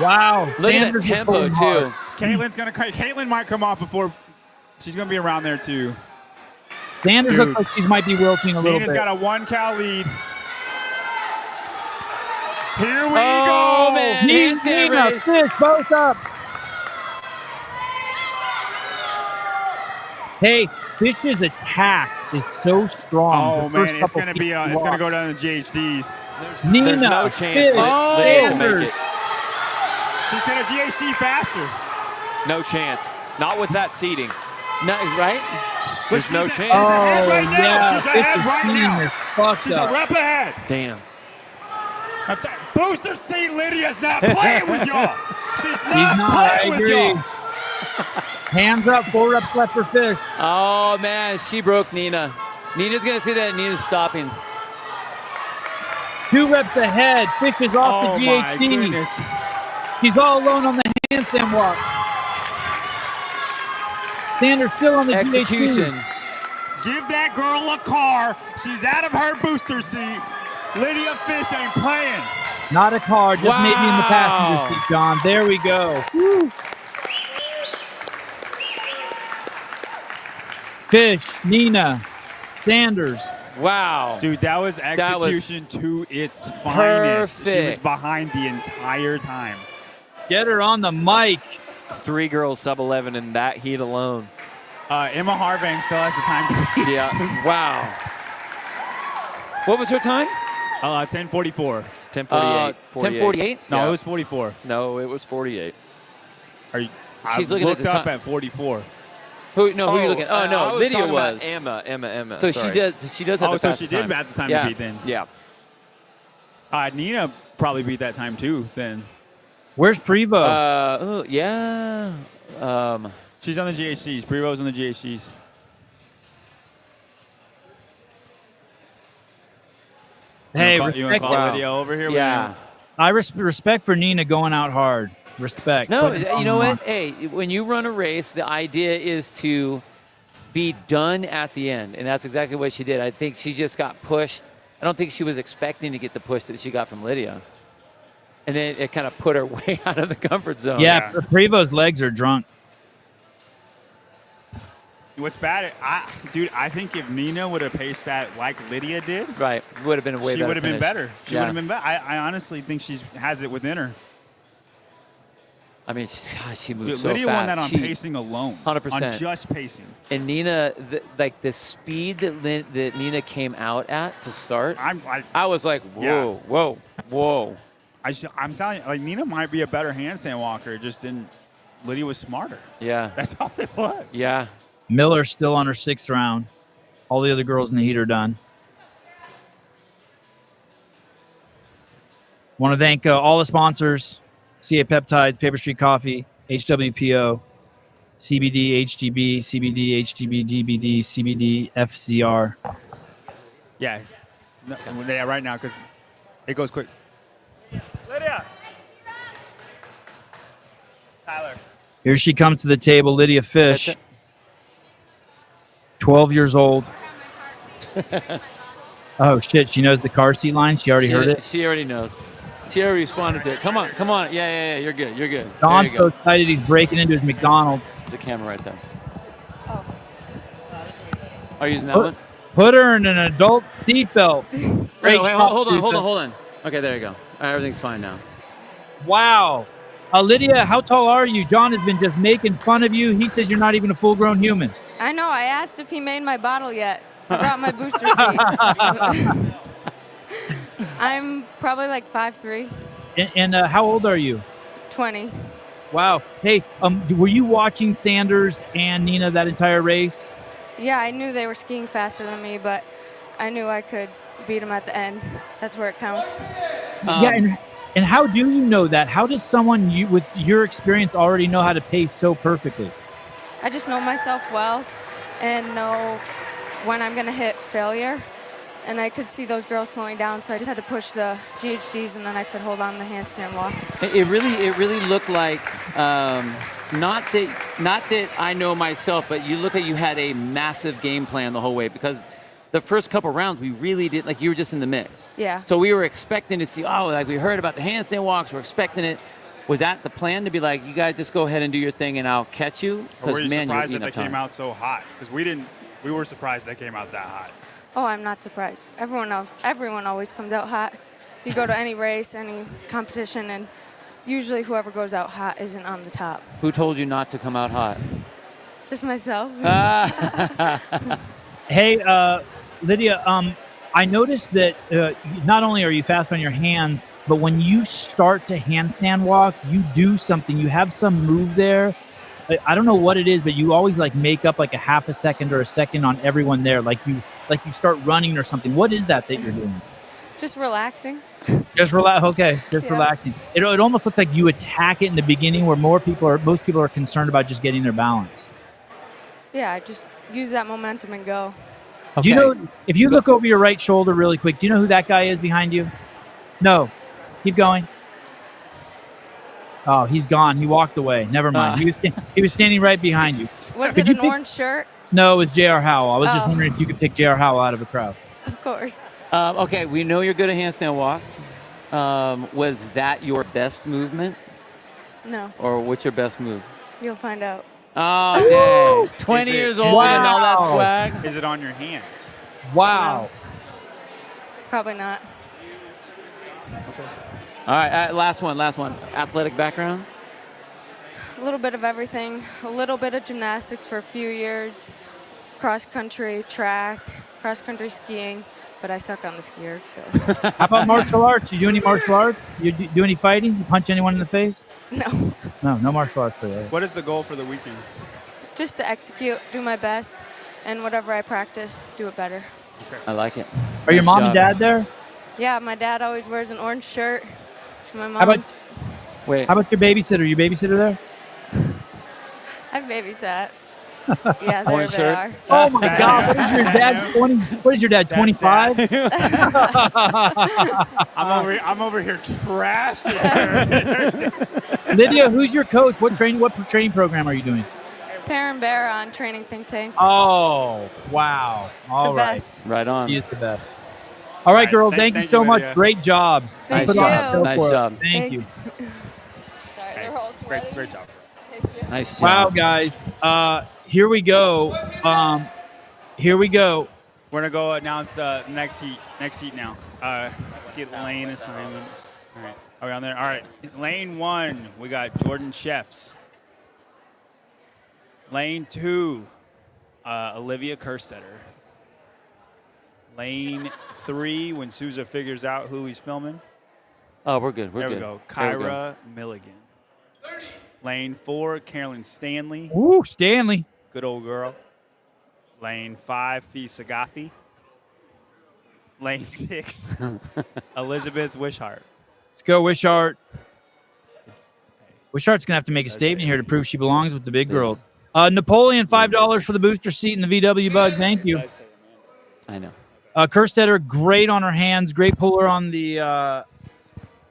Wow. Look at that tempo, too. Caitlin might come off before. She's going to be around there, too. Sanders looks like she might be wilting a little bit. Nina's got a 1 cow lead. Here we go. Man. Nina, Fish, both up. Hey, Fish's attack is so strong. Oh man, it's gonna go down to GHDs. There's no chance Lydia can make it. She's gonna GHD faster. No chance. Not with that seating. No, right? There's no chance. She's ahead right now. Yeah, she's ahead right now. She's a rep ahead. Damn. Booster seat Lydia's not playing with y'all. She's not playing with y'all. Hands up, 4 reps left for Fish. Oh, man, she broke Nina. Nina's going to see that, and Nina's stopping. 2 reps ahead. Fish is off the GHD. She's all alone on the handstand walk. Sanders still on the execution. GHD. Give that girl a car. She's out of her booster seat. Lydia Fish ain't playing. Not a car, just maybe in the passenger seat, John. There we go. Woo. Fish, Nina, Sanders. Wow. Dude, that was execution to its finest. Perfect. She was behind the entire time. Get her on the mic. 3 girls sub-11 in that heat alone. Emma Harvang still has the time to beat. Yeah. Wow. What was her time? 10:44. 10:48. 10:48? No, Yeah. it was 44. No, it was 48. I looked up at 44. Who are you looking at? Oh, no, I was Lydia talking was. about Emma. So sorry. she does have the so fastest she did time. at the time Yeah. to beat then. Yeah. Nina probably beat that time too then. Where's Prevo? Yeah. She's on the GHCs. Prevo's on the GHCs. Hey, you want to respect. call Lydia over here? Yeah. I respect for Nina going out hard. Respect. No, you know what? Hey, when you run a race, the idea is to be done at the end, and that's exactly what she did. I think she just got pushed. I don't think she was expecting to get the push that she got from Lydia. And then it kind of put her way out of the comfort zone. Yeah, Prevo's legs are drunk. What's bad? I think if Nina would have paced that like Lydia did, Right. Would have been a way better. she would have been finish. better. She Yeah. would have been better. I honestly think she has it within her. I mean, she moves Dude, so Lydia fast. won that on pacing alone. 100%. On just pacing. And Nina, the speed that Nina came out at to start, I was like, whoa, whoa, whoa. I'm telling you, like Nina might be a better handstand walker. Just didn't. Lydia was smarter. Yeah. That's all it was. Yeah. Miller still on her 6th round. All the other girls in the heat are done. Want to thank all the sponsors: CA Peptides, Paper Street Coffee, HWPO, CBD, HGB, CBD, HGB, DBD, CBD, FCR. Yeah. No, yeah, right now, because it goes quick. Lydia. Tyler. Here she comes to the table, Lydia Fish, 12 years old. Oh, shit. She knows the car seat line. She already heard it. She already knows. She already responded to it. Come on, come on. Yeah. You're good. You're good. Don's so excited he's breaking into his McDonald's. The camera right there. Are you using that one? Put her in an adult seatbelt. Wait, hold on. Okay, there you go. All right, everything's fine now. Wow. Lydia, how tall are you? John has been just making fun of you. He says you're not even a full-grown human. I know. I asked if he made my bottle yet. I brought my booster seat. I'm probably like 5'3". And how old are you? 20. Wow. Hey, were you watching Sanders and Nina that entire race? Yeah, I knew they were skiing faster than me, but I knew I could beat them at the end. That's where it counts. Yeah, and how do you know that? How does someone with your experience already know how to pace so perfectly? I just know myself well and know when I'm going to hit failure. And I could see those girls slowing down, so I just had to push the GHDs, and then I could hold on the handstand walk. It really looked like not that I know myself, but you look like you had a massive game plan the whole way, because the first couple rounds we really did, like, you were just in the mix. Yeah. So we were expecting to see, like we heard about the handstand walks, we're expecting it. Was that the plan, to be like, you guys just go ahead and do your thing and I'll catch you? Or were you surprised that they came out so hot? Because we were surprised they came out that hot. Oh, I'm not surprised. Everyone always comes out hot. You go to any race, any competition, and usually whoever goes out hot isn't on the top. Who told you not to come out hot? Just myself. Hey, Lydia, I noticed that not only are you fast on your hands, but when you start to handstand walk, you do something. You have some move there. I don't know what it is, but you always like make up like a half a second or a second on everyone there. Like you start running or something. What is that you're doing? Just relaxing. Just relax. Okay, just relaxing. It almost looks like you attack it in the beginning, where most people are concerned about just getting their balance. Yeah, I just use that momentum and go. Okay. Do you know, if you look over your right shoulder really quick, do you know who that guy is behind you? No. Keep going. Oh, he's gone. He walked away. Never mind. He was standing right behind you. Was it an orange shirt? No, it was J.R. Howell. I was just wondering if you could pick J.R. Howell out of a crowd. Of course. Okay, we know you're good at handstand walks. Was that your best movement? No. Or what's your best move? You'll find out. Oh, dang. 20 years old and all that swag. Is it on your hands? Wow. No. Probably not. Okay. All right, last one. Athletic background? A little bit of everything. A little bit of gymnastics for a few years. Cross-country, track, cross-country skiing. But I suck on the skier, so. How about martial arts? You do any martial arts? You do any fighting? You punch anyone in the face? No. No martial arts for you. What is the goal for the weekend? Just to execute, do my best, and whatever I practice, do it better. Okay. I like it. Are your mom and dad there? Yeah, my dad always wears an orange shirt. My mom's... How about your babysitter? Your babysitter there? I've babysat. Yeah, there Orange they shirt? are. Oh my God! What is your dad? 20? What is your dad? 25? I'm over here trashing. Lydia, who's your coach? What training program are you doing? Perrin Bear on Training Think Tank. Oh, wow! All right, Best. Right on. he is the best. All right, girl. Thank you so much. Lydia. Great job. Thank Put you. on a show Nice for us. job. Thank you. Sorry, they're all sweating. Great job. Nice job. Wow, guys. here we go. Here we go. We're gonna go announce next heat now. Let's get lane assignments. All right, are we on there? All right, lane 1, we got Jordan Chefs. Lane 2, Olivia Kerstetter. Lane 3, when Souza figures out who he's filming. Oh, we're good. We're There good. we go. Kyra Milligan. Lane 4, Carolyn Stanley. Ooh, Stanley. Good old girl. Lane 5, Fee Sagafi. Lane 6, Elizabeth Wishart. Let's go, Wishart. Wishart's going to have to make a statement here to prove she belongs with the big girls. Napoleon, $5 for the booster seat in the VW Bug. Thank you. I know. Kerstetter, great on her hands. Great puller on the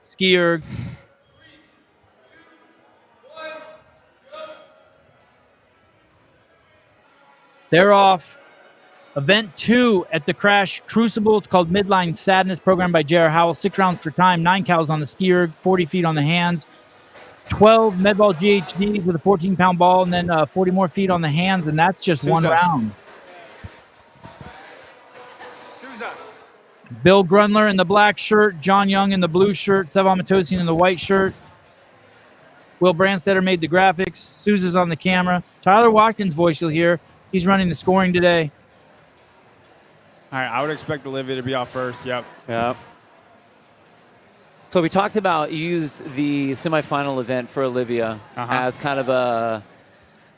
skier. They're off. Event 2 at the Crash Crucible. It's called Midline Sadness, programmed by J.R. Howell. 6 rounds for time, 9 cows on the skier, 40 feet on the hands, 12 medball GHDs with a 14-pound ball, and then 40 more feet on the hands, and that's just one round. Bill Grundler in the black shirt, John Young in the blue shirt, Sevan Matosian in the white shirt. Will Brandstetter made the graphics. Sousa's on the camera. Tyler Watkins' voice you'll hear. He's running the scoring today. All right, I would expect Olivia to be off first. Yep. So we talked about, you used the semifinal event for Olivia as kind of a,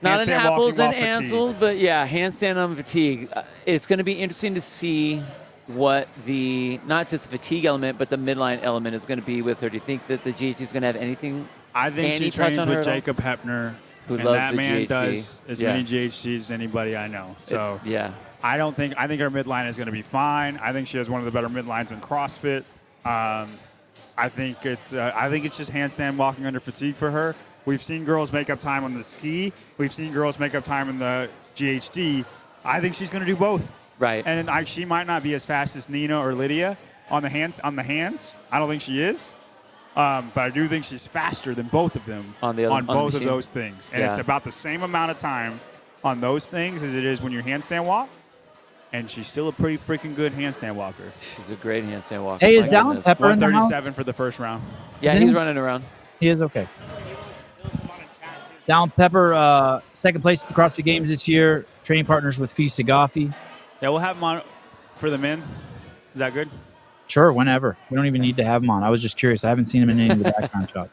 not an apples and answers, but yeah, handstand on fatigue. It's going to be interesting to see what the, not just the fatigue element, but the midline element is going to be with her. Do you think that the GHD is going to have anything? I think she trains with Jacob Hepner, who and loves that the man GHD. Does as many GHDs as anybody I know. So I think her midline is going to be fine. I think she has one of the better midlines in CrossFit. I think it's just handstand walking under fatigue for her. We've seen girls make up time on the ski. We've seen girls make up time in the GHD. I think she's going to do both. Right. And she might not be as fast as Nina or Lydia on the hands. I don't think she is. But I do think she's faster than both of them on both of those things. And it's about the same amount of time on those things as it is when you handstand walk. And she's still a pretty freaking good handstand walker. She's a great handstand walker. Hey, is Down Pepper in the house? 137 for the first round. Yeah, he's running around. He is okay. Down Pepper, second place at the CrossFit Games this year. Training partners with Fee Sagafi. Yeah, we'll have him on for the men. Is that good? Sure, whenever. We don't even need to have him on. I was just curious. I haven't seen him in any of the background shots.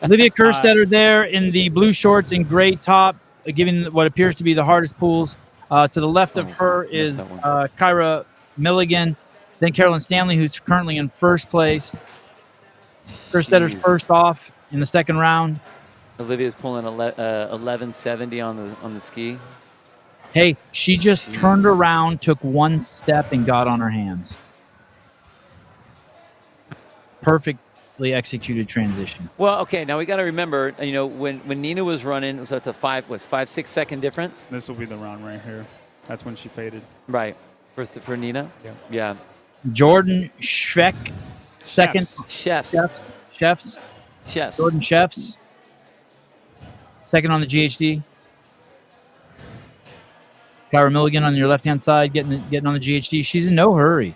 Olivia Kerstetter there in the blue shorts and gray top, giving what appears to be the hardest pulls. To the left of her is Kyra Milligan, then Carolyn Stanley, who's currently in first place. Kerstetter's first off in the second round. Olivia's pulling 1170 on the ski. Hey, she just turned around, took one step, and got on her hands. Perfectly executed transition. Well, okay, now we got to remember, when Nina was running, so it's a 5-6 second difference. This will be the round right here. That's when she faded. Right. For Nina? Yeah. Jordan Schweck, second. Chefs. Jordan Chefs. Second on the GHD. Kyra Milligan on your left-hand side, getting on the GHD. She's in no hurry.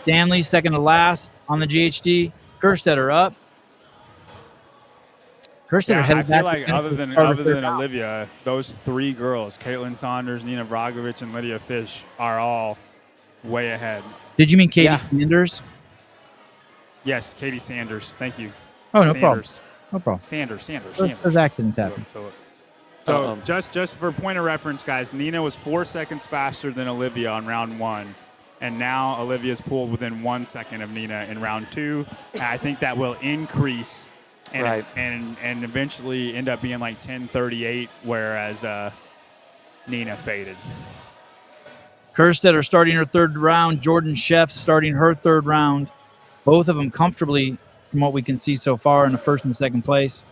Stanley, second to last on the GHD. Kerstetter up. Kerstetter headed back. I feel like other than Olivia, those three girls, Caitlin Saunders, Nina Vragovic, and Lydia Fish, are all way ahead. Did you mean Katie Sanders? Yes, Katie Sanders. Thank you. Oh, no problem. No problem. Sanders. Those accidents happen. So just for point of reference, guys, Nina was 4 seconds faster than Olivia on round 1. And now Olivia's pulled within 1 second of Nina in round 2. And I think that will increase and eventually end up being like 10:38, whereas Nina faded. Kerstetter starting her third round. Jordan Sheff starting her third round. Both of them comfortably, from what we can see so far, in the first and second place.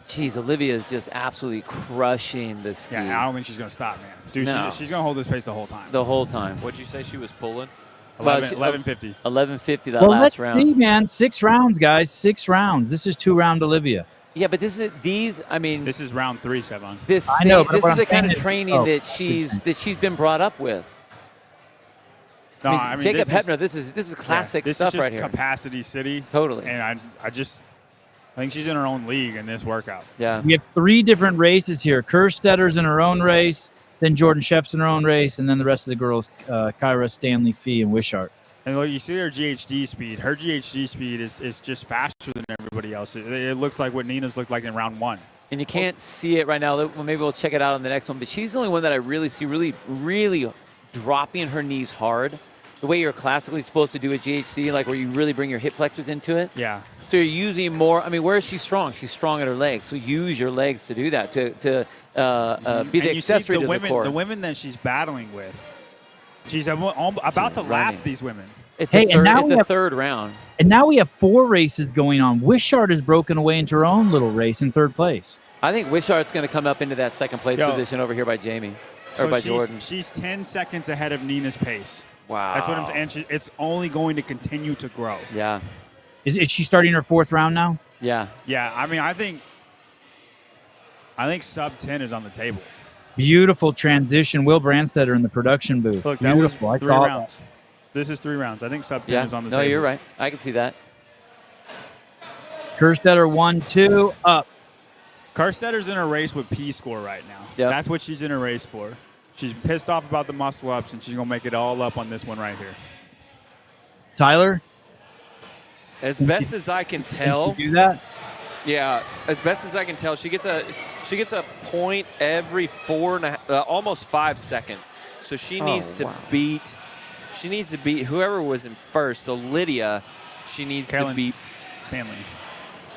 Jeez, Olivia is just absolutely crushing the ski. Yeah, I don't think she's going to stop, man. Dude, she's going to hold this pace the whole time. The whole time. What'd you say she was pulling? 1150. 1150 that last round. Let's see, man. 6 rounds, guys. 6 rounds. This is 2-round Olivia. Yeah, but this is This is round 3, Sevon. This I know, but this what is I'm the kind of saying is- training that she's been brought up with. No, I mean, Jacob Hebner, this is classic this stuff is just right here. Capacity City. Totally. And I think she's in her own league in this workout. Yeah. We have 3 different races here. Kerstetter's in her own race, then Jordan Sheff's in her own race, and then the rest of the girls, Kyra, Stanley, Fee, and Wishart. And look, you see her GHD speed. Her GHD speed is just faster than everybody else. It looks like what Nina's looked like in round 1. And you can't see it right now. Well, maybe we'll check it out on the next one. But she's the only one that I really see really dropping her knees hard. The way you're classically supposed to do a GHD, like where you really bring your hip flexors into it. Yeah. So you're using more. I mean, where is she strong? She's strong at her legs. So use your legs to do that, to be the accessory to the core. The women that she's battling with, she's about to lap these women. It's Hey, the and now third, we the have- third round. And now we have 4 races going on. Wishart has broken away into her own little race in 3rd place. I think Wishart's going to come up into that second place position over here by Jamie or by Jordan. She's 10 seconds ahead of Nina's pace. Wow. That's what I'm saying. And it's only going to continue to grow. Yeah. Is she starting her 4th round now? Yeah. Yeah. I mean, I think sub 10 is on the table. Beautiful transition. Will Brandstetter in the production booth. Look, that was Beautiful. 3 rounds. This is 3 rounds. I think sub 10 is on the table. No, you're right. I can see that. Kerstetter 1-2 up. Kerstetter's in a race with P score right now. Yep. That's what she's in a race for. She's pissed off about the muscle ups, and she's going to make it all up on this one right here. Tyler? As best as I can tell, Do that? yeah. As best as I can tell, she gets a point every almost 5 seconds. So she needs to beat. She needs to beat whoever was in first. So Lydia, she needs to beat Stanley.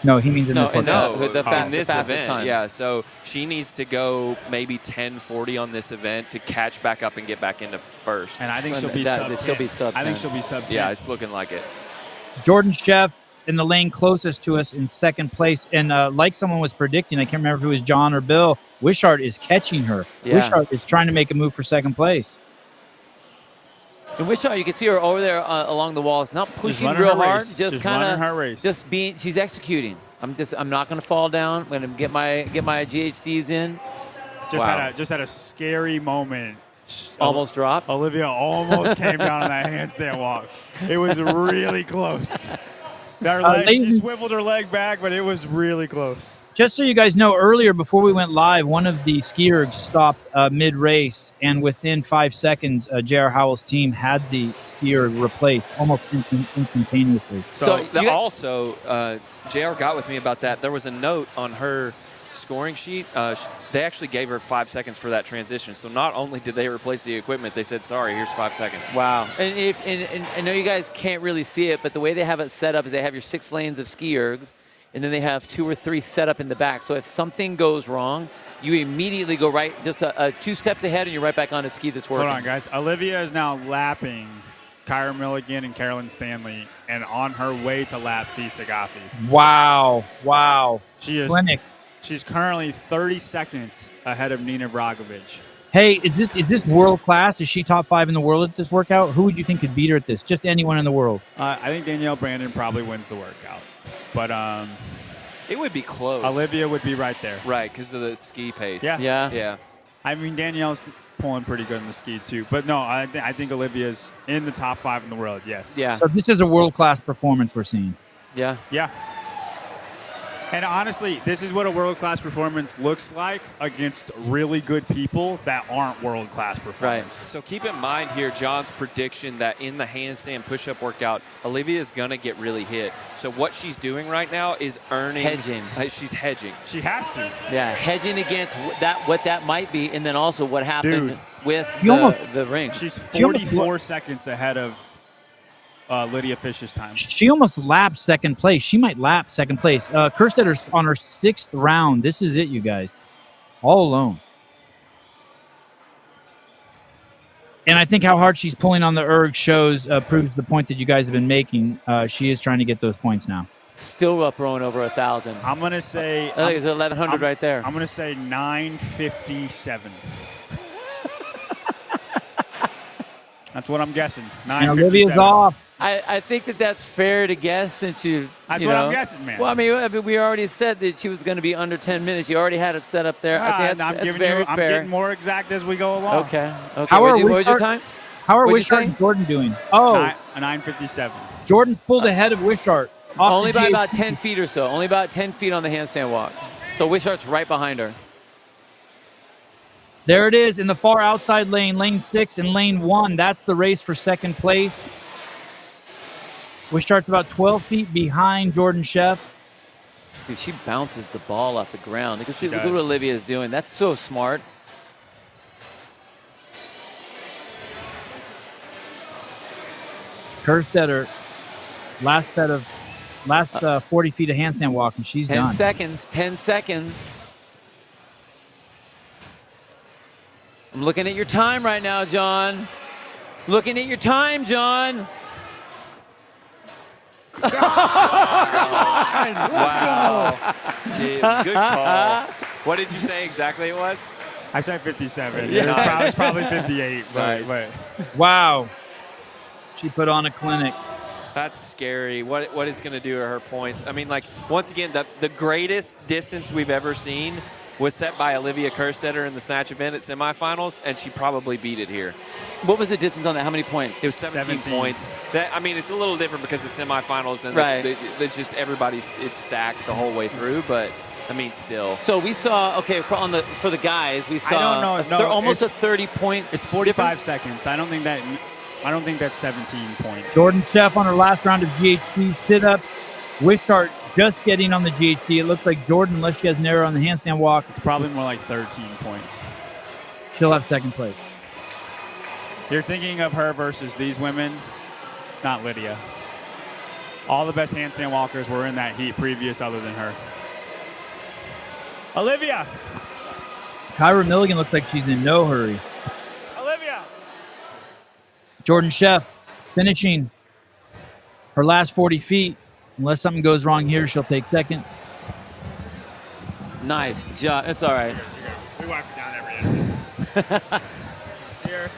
No, he means in this in the this fastest event. time. Yeah, so she needs to go maybe 10:40 on this event to catch back up and get back into first. And I think she'll be That- sub 10. she'll be sub I think 10. she'll be sub 10. Yeah, it's looking like it. Jordan Sheff in the lane closest to us in 2nd place. And like someone was predicting, I can't remember if it was John or Bill, Wishart is catching her. Yeah. Wishart is trying to make a move for 2nd place. And Wishart, you can see her over there along the walls, not pushing running real her hard, race. just Just kind running her race. of just being. She's executing. I'm not going to fall down. I'm going to get my GHDs in. Just Wow. had a scary moment. Almost dropped. Olivia almost came down on that handstand walk. It was really close. She swiveled her leg back, but it was really close. Just so you guys know, earlier before we went live, one of the skiers stopped mid-race, and within 5 seconds, J.R. Howell's team had the skier replaced almost instantaneously. So Also, JR got with me about that. There was a note on her scoring sheet. They actually gave her 5 seconds for that transition. So not only did they replace the equipment, they said, sorry, here's 5 seconds. Wow. And I know you guys can't really see it, but the way they have it set up is they have your 6 lanes of ski ergs, and then they have 2 or 3 set up in the back. So if something goes wrong, you immediately go right, just 2 steps ahead, and you're right back on a ski that's working. Hold on, guys. Olivia is now lapping Kyra Milligan and Carolyn Stanley, and on her way to lap Fee Sagafi. Wow. She is. Clinic. She's currently 30 seconds ahead of Nina Bragovic. Hey, is this world class? Is she top 5 in the world at this workout? Who would you think could beat her at this? Just anyone in the world. I think Danielle Brandon probably wins the workout, but It would be close. Olivia would be right there. Right, because of the ski pace. Yeah. Yeah. I mean, Danielle's pulling pretty good in the ski too, but no, I think Olivia's in the top 5 in the world. Yes. Yeah. So this is a world class performance we're seeing. Yeah. Yeah. And honestly, this is what a world-class performance looks like against really good people that aren't world-class performances. So keep in mind here John's prediction that in the handstand push-up workout, Olivia is going to get really hit. So what she's doing right now is earning. Hedging. She's hedging. She has to. Yeah, hedging against what that might be, and then also what happened Dude. with the ring. She's 44 seconds ahead of Lydia Fish's time. She almost lapped 2nd place. She might lap 2nd place. Kerstetter's on her 6th round. This is it, you guys. All alone. And I think how hard she's pulling on the erg proves the point that you guys have been making. She is trying to get those points now. Still up rowing over 1,000. I'm going to say... I think it's 1,100 right there. I'm going to say 957. That's what I'm guessing. And Olivia's 957. off. I think that's fair to guess since That's you what know. I'm guessing, man. Well, I mean, we already said that she was going to be under 10 minutes. You already had it set up there. I think I'm that's giving very you. I'm fair. getting more exact as we go along. Okay. How are What was your time? How are What'd you Wishart say? and Jordan doing? Oh, A 9:57. Jordan's pulled ahead of Wishart. off Only the by GHD. about 10 feet or so. Only about 10 feet on the handstand walk. So Wishart's right behind her. There it is in the far outside lane, lane 6 and lane 1. That's the race for second place. Wishart's about 12 feet behind Jordan Sheff. Dude, she bounces the ball off the ground. You can see She look what does. Olivia is doing. That's so smart. Kerstetter, last 40 feet of handstand walk, and she's 10 done. seconds. 10 seconds. I'm looking at your time right now, John. Looking at your time, John. Wow. Jeez, good call. What did you say exactly it was? I said 57. Yeah. It's probably 58. Nice. But Wow. She put on a clinic. That's scary. What it's going to do to her points. I mean, like, once again, the greatest distance we've ever seen was set by Olivia Kerstetter in the snatch event at semifinals, and she probably beat it here. What was the distance on that? How many points? It was 17 points. That, I mean, it's a little different because the semifinals and Right. it's just it's stacked the whole way through, but I mean, still. So we saw, okay, for the guys, we saw don't know. No, almost a it's- 30-point. it's 45 seconds. I don't think that's 17 points. Jordan Sheff on her last round of GHD sit-ups. Wishart just getting on the GHD. It looks like Jordan, unless she has an error on the handstand walk, It's probably more like 13 points. she'll have second place. You're thinking of her versus these women, not Lydia. All the best handstand walkers were in that heat previous other than her. Olivia! Kyra Milligan looks like she's in no hurry. Olivia! Jordan Sheff finishing her last 40 feet. Unless something goes wrong here, she'll take second. Nice job. It's all right. We wipe it down every end. Here.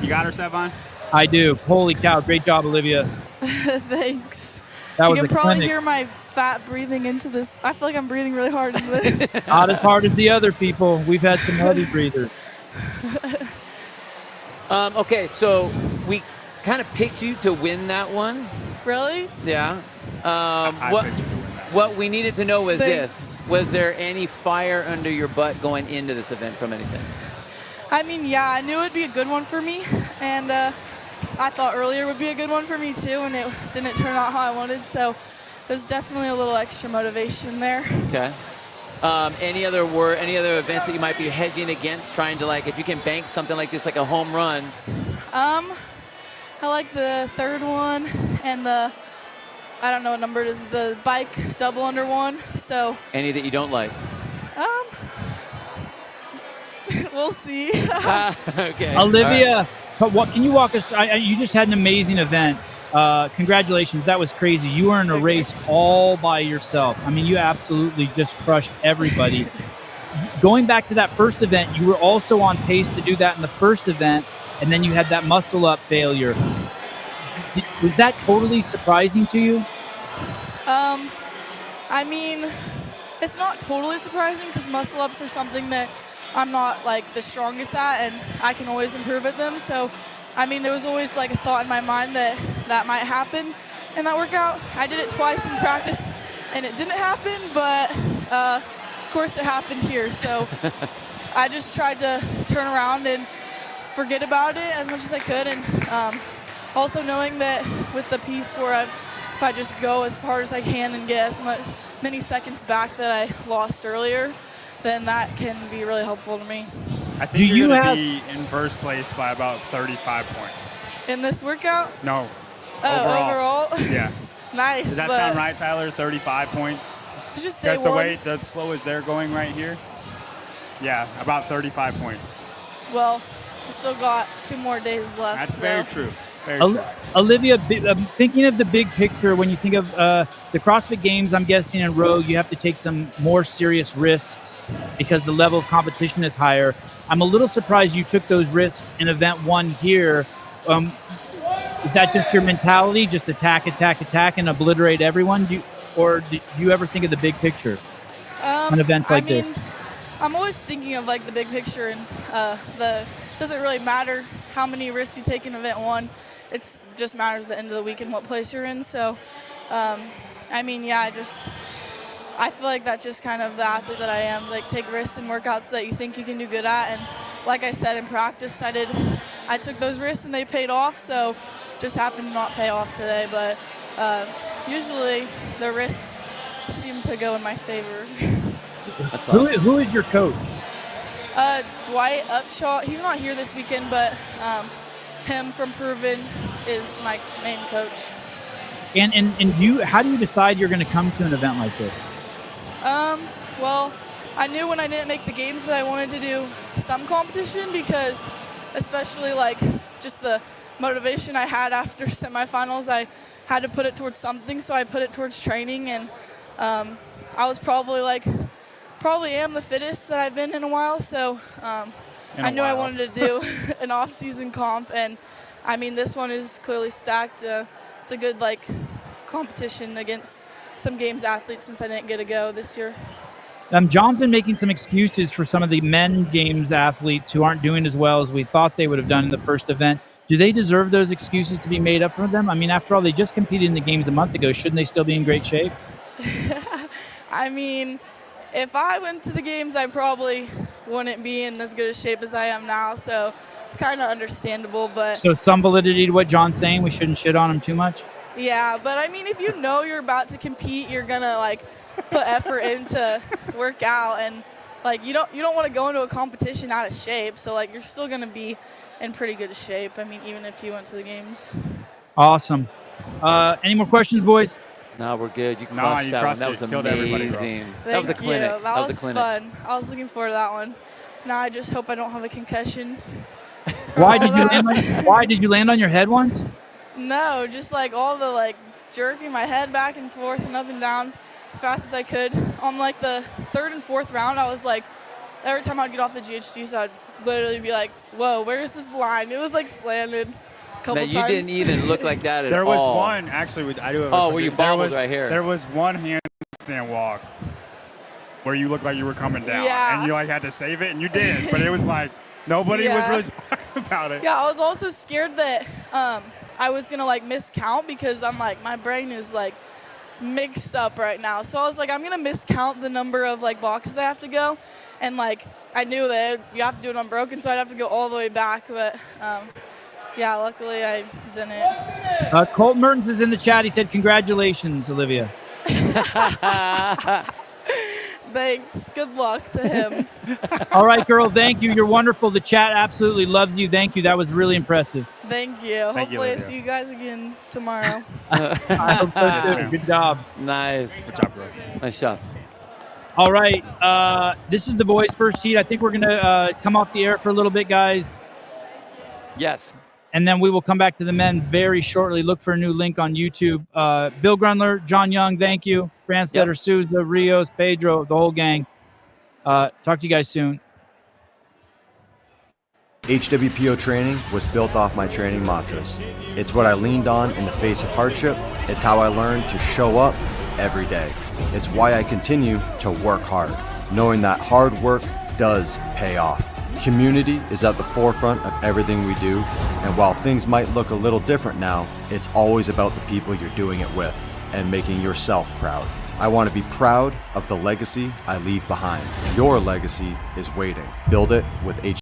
You got her, Sevon? I do. Holy cow. Great job, Olivia. Thanks. That was You a can probably clinic. hear my fat breathing into this. I feel like I'm breathing really hard into this. Not as hard as the other people. We've had some heavy breathers. Okay, so we kind of picked you to win that one. Really? Yeah. I What picked you to win that. what we needed to know was Thanks. this. Was there any fire under your butt going into this event from anything? I mean, yeah, I knew it'd be a good one for me, and I thought earlier would be a good one for me too, and it didn't turn out how I wanted. So there's definitely a little extra motivation there. Okay. Any other events that you might be hedging against, trying to, like, if you can bank something like this, like a home run? I like the third one and I don't know what number it is, the bike double under one. So Any that you don't like? we'll see. Okay. Olivia, what can you walk us through? You just had an amazing event. Congratulations. That was crazy. You were in a race all by yourself. I mean, you absolutely just crushed everybody. Going back to that first event, you were also on pace to do that in the first event, and then you had that muscle up failure. Was that totally surprising to you? I mean, it's not totally surprising because muscle ups are something that I'm not like the strongest at, and I can always improve at them. So, I mean, there was always like a thought in my mind that that might happen in that workout. I did it twice in practice, and it didn't happen, but of course it happened here. So I just tried to turn around and forget about it as much as I could, and also knowing that with the piece where if I just go as far as I can and get many seconds back that I lost earlier, then that can be really helpful to me. I think you're going to be in first place by about 35 points. In this workout? No. Overall? Yeah. Nice. Does that but sound right, Tyler? 35 points? It's just day That's the one. way, the slow as they're going right here? Yeah, about 35 points. Well, we still got 2 more days left. That's so. very true. Very true. Olivia, thinking of the big picture, when you think of the CrossFit Games, I'm guessing in Rogue, you have to take some more serious risks because the level of competition is higher. I'm a little surprised you took those risks in event 1 here. Is that just your mentality? Just attack, attack, attack, and obliterate everyone? Or do you ever think of the big picture on events like this? I'm always thinking of like the big picture, and doesn't really matter how many risks you take in event one. It just matters at the end of the week and what place you're in. So, I feel like that's just kind of the athlete that I am. Like, take risks and workouts that you think you can do good at. And like I said in practice, I took those risks and they paid off. So, just happened to not pay off today. But usually the risks seem to go in my favor. Awesome. Who is your coach? Dwight Upshaw. He's not here this weekend, but him from Proven is my main coach. And how do you decide you're going to come to an event like this? Well, I knew when I didn't make the games that I wanted to do some competition, because especially like just the motivation I had after semifinals, I had to put it towards something, so I put it towards training. And I was probably am the fittest that I've been in a while, so I knew I wanted to do an off-season comp, and I mean, this one is clearly stacked. It's a good competition against some games athletes, since I didn't get to go this year. Jonathan making some excuses for some of the men games athletes who aren't doing as well as we thought they would have done in the first event. Do they deserve those excuses to be made up for them? I mean, after all, they just competed in the games a month ago. Shouldn't they still be in great shape? I mean, if I went to the games, I probably wouldn't be in as good a shape as I am now, so it's kind of understandable. But so some validity to what John's saying. We shouldn't shit on him too much. Yeah, but I mean, if you know you're about to compete, you're gonna put effort into work out, and you don't want to go into a competition out of shape. So you're still gonna be in pretty good shape. I mean, even if you went to the games. Awesome. Any more questions, boys? No, we're good. You crushed that one. That was amazing. That was a clinic. That was fun. I was looking forward to that one. Now I just hope I don't have a concussion. Why did you land on your head once? No, just all the jerking my head back and forth and up and down as fast as I could. On the third and fourth round, I was every time I'd get off the GHD, I'd literally be whoa, where is this line? It was slanted a couple times. You didn't even look like that at all. There was one, actually, I do have where you bobbled right here. There was one handstand walk where you looked like you were coming down. Yeah. And you had to save it, and you did. But it was nobody was really talking about it. Yeah, I was also scared that I was going to miscount, because I'm my brain is mixed up right now. So I was I'm going to miscount the number of boxes I have to go. And I knew that you have to do it unbroken, so I'd have to go all the way back. But yeah, luckily I didn't. Colt Mertens is in the chat. He said, "Congratulations, Olivia." Thanks. Good luck to him. All right, girl. Thank you. You're wonderful. The chat absolutely loves you. Thank you. That was really impressive. Thank you. Hopefully I see you guys again tomorrow. I hope so too. Good job. Nice. Good job, bro. Nice job. All right. This is the boys' first heat. I think we're going to come off the air for a little bit, guys. Yes. And then we will come back to the men very shortly. Look for a new link on YouTube. Bill Grunler, John Young, thank you. Branstetter, Souza, Rios, Pedro, the whole gang. Talk to you guys soon. HWPO training was built off my training mantras. It's what I leaned on in the face of hardship. It's how I learned to show up every day. It's why I continue to work hard, knowing that hard work does pay off. Community is at the forefront of everything we do, and while things might look a little different now, it's always about the people you're doing it with and making yourself proud. I want to be proud of the legacy I leave behind. Your legacy is waiting. Build it with